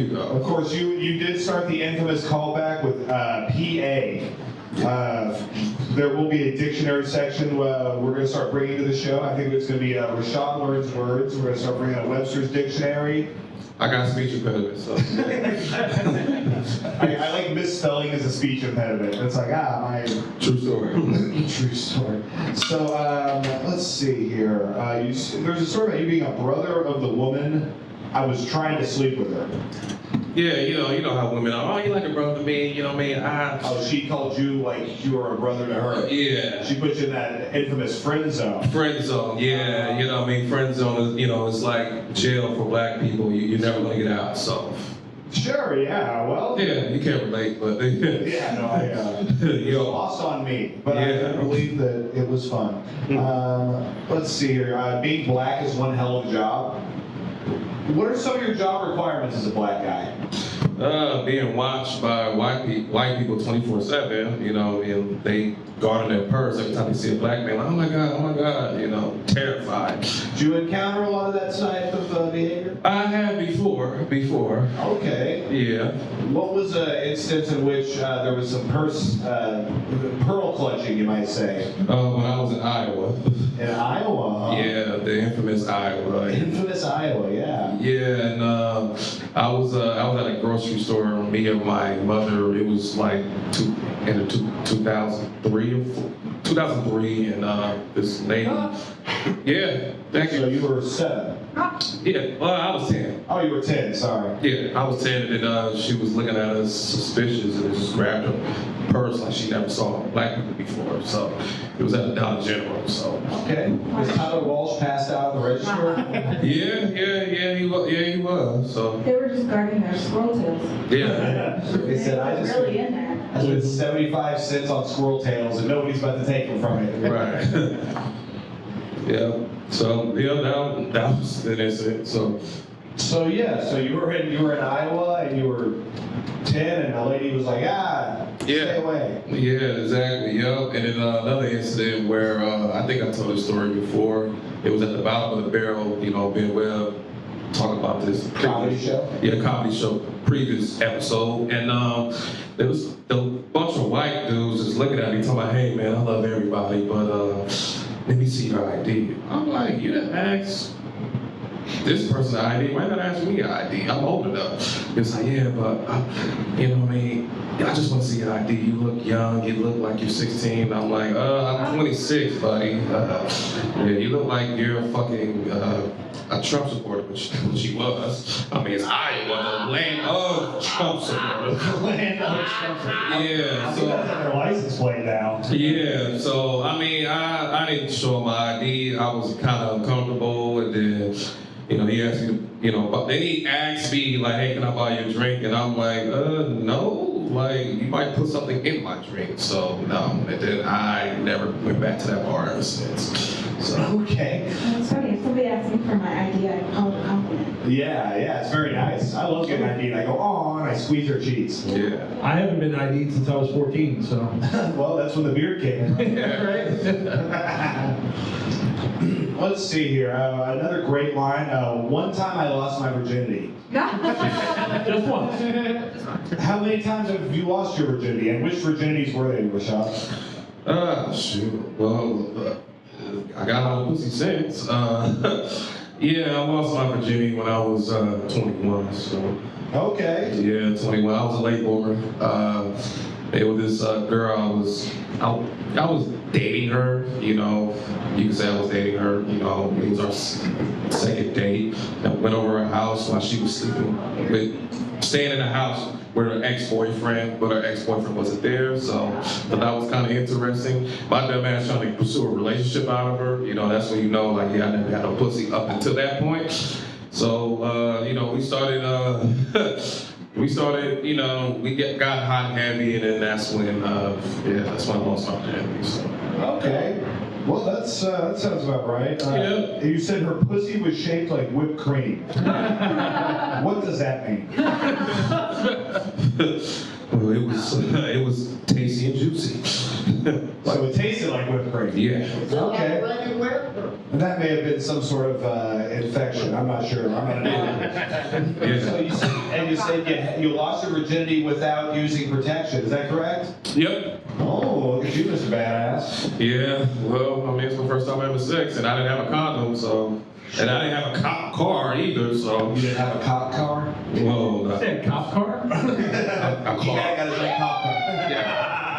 go. Of course, you did start the infamous callback with PA. There will be a dictionary section we're going to start bringing to the show. I think it's going to be Rashad Learns Words. We're going to start bringing a Webster's Dictionary. I got speech impediment, so. I like misspelling as a speech impediment. It's like, my... True story. True story. So, let's see here. There's a story about you being a brother of the woman I was trying to sleep with her. Yeah, you know how women are. Oh, you like a brother to me, you know what I mean? Oh, she called you like you were a brother to her. Yeah. She put you in that infamous friend zone. Friend zone, yeah. You know what I mean? Friend zone is, it's like jail for black people. You're never gonna get out, so. Sure, yeah, well. Yeah, you can't relate, but. Yeah, no, it was lost on me, but yeah. I believe that it was fun. Let's see here. Being black is one hell of a job. What are some of your job requirements as a black guy? Being watched by white people 24/7, and they guarding their purse every time they see a black man. Like, oh my God, terrified. Did you encounter a lot of that type of behavior? I have before. Okay. Yeah. What was an instance in which there was some pearl clutching, you might say? When I was in Iowa. In Iowa, huh? Yeah, the infamous Iowa. Infamous Iowa, yeah. Yeah, and I was at a grocery store. Me and my mother. It was like 2003, and this lady. Yeah, thank you. So you were 7. Yeah, well, I was 10. Oh, you were 10. Sorry. Yeah, I was 10, and she was looking at us suspicious, and just grabbed her purse like she never saw black people before. So it was at the Dollar General. So. Okay. Was Tyler Walsh passed out at the register? Yeah, he was. So. They were just guarding their squirrel tails. Yeah. They said, I really in there. spent 75 cents on squirrel tails, and nobody's about to take them from me. Right. Yeah. So that was an incident. So you were in Iowa and you were 10, and the lady was like, stay away. Yeah, exactly. Yep. And then another incident where I think I told this story before. It was at the bottom of the barrel. Ben Webb talking about this comedy show. Yeah, comedy show. Previous episode, and there was a bunch of white dudes just looking at me, talking about, "Hey man, I love everybody, but let me see your ID." I'm like, "You didn't ask this person ID. Why not ask me ID? I'm old enough." It's like, "Yeah, but you know what I mean? I just want to see your ID. You look young. You look like you're 16." I'm like, "I'm 26, buddy. Yeah, you look like you're fucking a Trump supporter," which she was. I mean, it's Iowa, the land of Trump supporters. Land of Trump supporters. Yeah. So that's their license plate now. Yeah. So I mean, I didn't show my ID. I was kind of uncomfortable, and then You know, he asked me, you know, but then he asked me, like, hey, can I buy you a drink? And I'm like, no, like, you might put something in my drink. So, no. And then I never went back to that bar ever since. So. Okay. It's funny, if somebody asks me for my ID, I call it a compliment. Yeah, it's very nice. I love getting ID'd. I go, oh, and I squeeze their cheeks. Yeah. I haven't been ID'd since I was 14, so. Well, that's when the beard came. Right? Let's see here. Another great line. One time I lost my virginity. Just once. How many times have you lost your virginity, and which virginities were they, Rashad? Shoot. Well, I got a lot of pussy since. Yeah, I lost my virginity when I was 21. So. Okay. Yeah, 21. I was a late bloomer. It was this girl I was dating her. You know, you can say I was dating her. You know, it was our second date. I went over her house while she was sleeping, staying in the house with her ex-boyfriend, but her ex-boyfriend wasn't there, so but that was kind of interesting. My dumb ass trying to pursue a relationship out of her. You know, that's when you know, like, yeah, I never had no pussy up until that point. So, you know, we started, you know, got hot and heavy, and then that's when I lost my virginity. So. Okay. Well, that sounds about right. Yeah. You said her pussy was shaped like whipped cream. What does that mean? Well, it was tasty and juicy. So it tasted like whipped cream. Yeah. Okay. And that may have been some sort of infection. I'm not sure. I'm not an Yeah. So you said you lost your virginity without using protection. Is that correct? Yep. Oh, look at you, Mr. Badass. Yeah. Well, I mean, it's my first time having sex, and I didn't have a condom, so. And I didn't have a cop car either, so. You didn't have a cop car? Whoa. You said cop car? A car. He got his own cop car.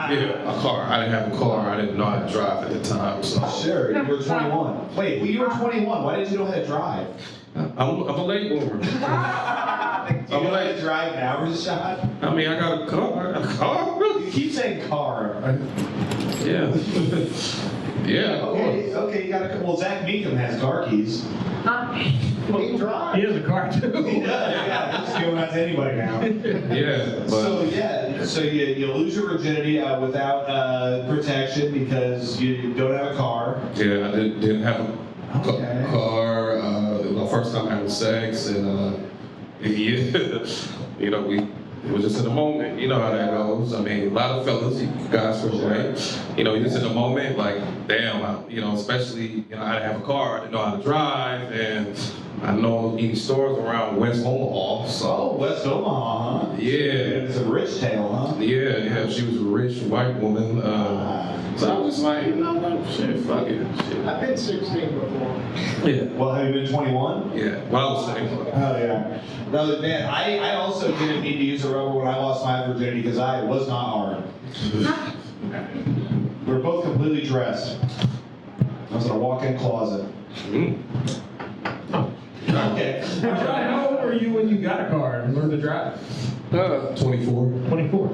Yeah, a car. I didn't have a car. I didn't know how to drive at the time, so. Sure, you were 21. Wait, you were 21. Why didn't you know how to drive? I'm a late bloomer. Do you know how to drive now, Rashad? I mean, I got a car. A car? You keep saying car. Yeah. Yeah. Okay, you got a. Well, Zach Meekum has car keys. He drives. He has a car too. Yeah, he's giving that to anybody now. Yeah. But So you lose your virginity without protection because you don't have a car. yeah, I didn't have a car. It was my first time having sex, and you know, it was just in the moment. You know how that goes. I mean, a lot of fellas, you guys were right. You know, just in the moment, like, damn, you know, especially, you know, I didn't have a car, I didn't know how to drive, and I know any stores around West Omaha. So. Oh, West Omaha, huh? Yeah. It's a rich tale, huh? Yeah. She was a rich white woman. So I was just like, no, shit, fuck it. Shit. I've been 16 before. Yeah. Well, have you been 21? Yeah. Well, I was saying. Oh, yeah. No, man, I also didn't need to use a rubber when I lost my virginity because I was not hard. We were both completely dressed. I was in a walk-in closet. Okay. How old were you when you got a car and learned to drive? 24. 24.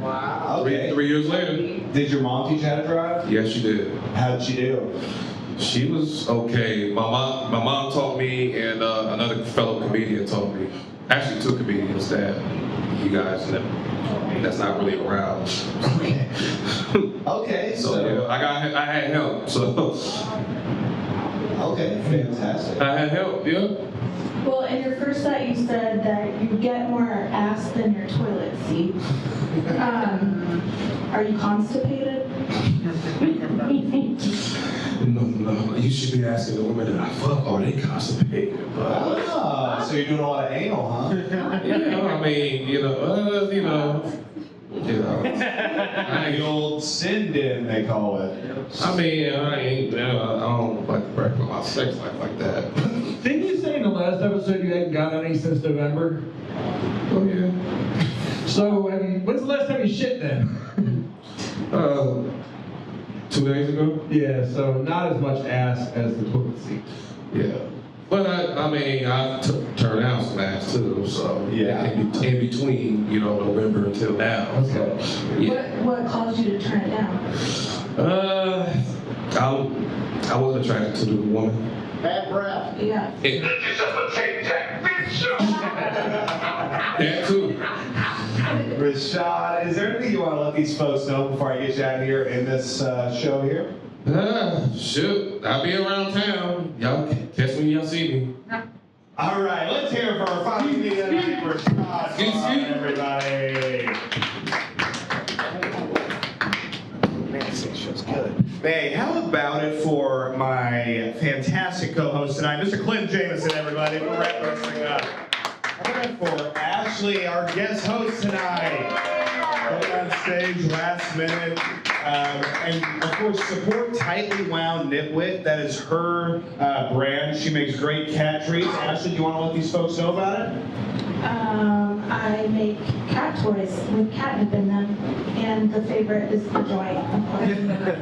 Wow. Okay. 3 years later. Did your mom teach you how to drive? Yes, she did. How did she do? She was okay. My mom taught me, and another fellow comedian taught me. Actually, two comedians that you guys know. That's not really around. Okay. Okay. So yeah, I had help. So. Okay. Fantastic. I had help. Yeah. Well, in your first set, you said that you get more ass than your toilet seat. Are you constipated? No. You should be asking the women that I fuck, are they constipated? Ah, so you're doing a lot of anal, huh? Yeah, I mean, you know. The old sin den, they call it. I mean, I don't like to brag about my sex life like that. Didn't you say in the last episode you hadn't got any since November? Oh yeah. So, when's the last time you shit then? 2 days ago. Yeah, so not as much ass as the toilet seat. Yeah. But I mean, I turned down some ass too, so yeah. In between, you know, November until now. Okay. So, yeah. What caused you to turn it down? I wasn't attracted to the woman. Bad breath. Yeah. That too. Rashad, is there anything you want to let these folks know before I get you out of here in this show here? Shoot, I'll be around town. Y'all catch me when y'all see me. All right, let's hear it for our final comedian tonight, Rashad. Come on, everybody. Man, this show's good. Hey, how about it for my fantastic co-host tonight, Mr. Clem Jameson, everybody. We'll wrap this thing up. How about it for Ashley, our guest host tonight. Coming on stage last minute. And of course, support Tightly Wound Nitwit. That is her brand. She makes great cat treats. Ashley, do you want to let these folks know about it? I make cat toys with catnip in them, and the favorite is the joint, of course.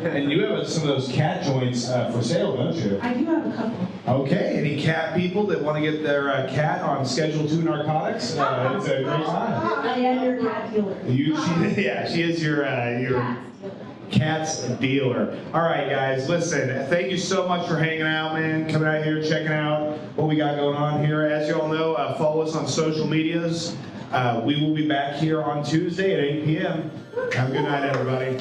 And you have some of those cat joints for sale, don't you? I do have a couple. Okay, any cat people that want to get their cat on Schedule 2 narcotics? It's a great time. I am your cat dealer. She is your cat's dealer. All right, guys, listen, thank you so much for hanging out, man, coming out here, checking out what we got going on here. As you all know, follow us on social medias. We will be back here on Tuesday at 8 p.m. Have a good night, everybody.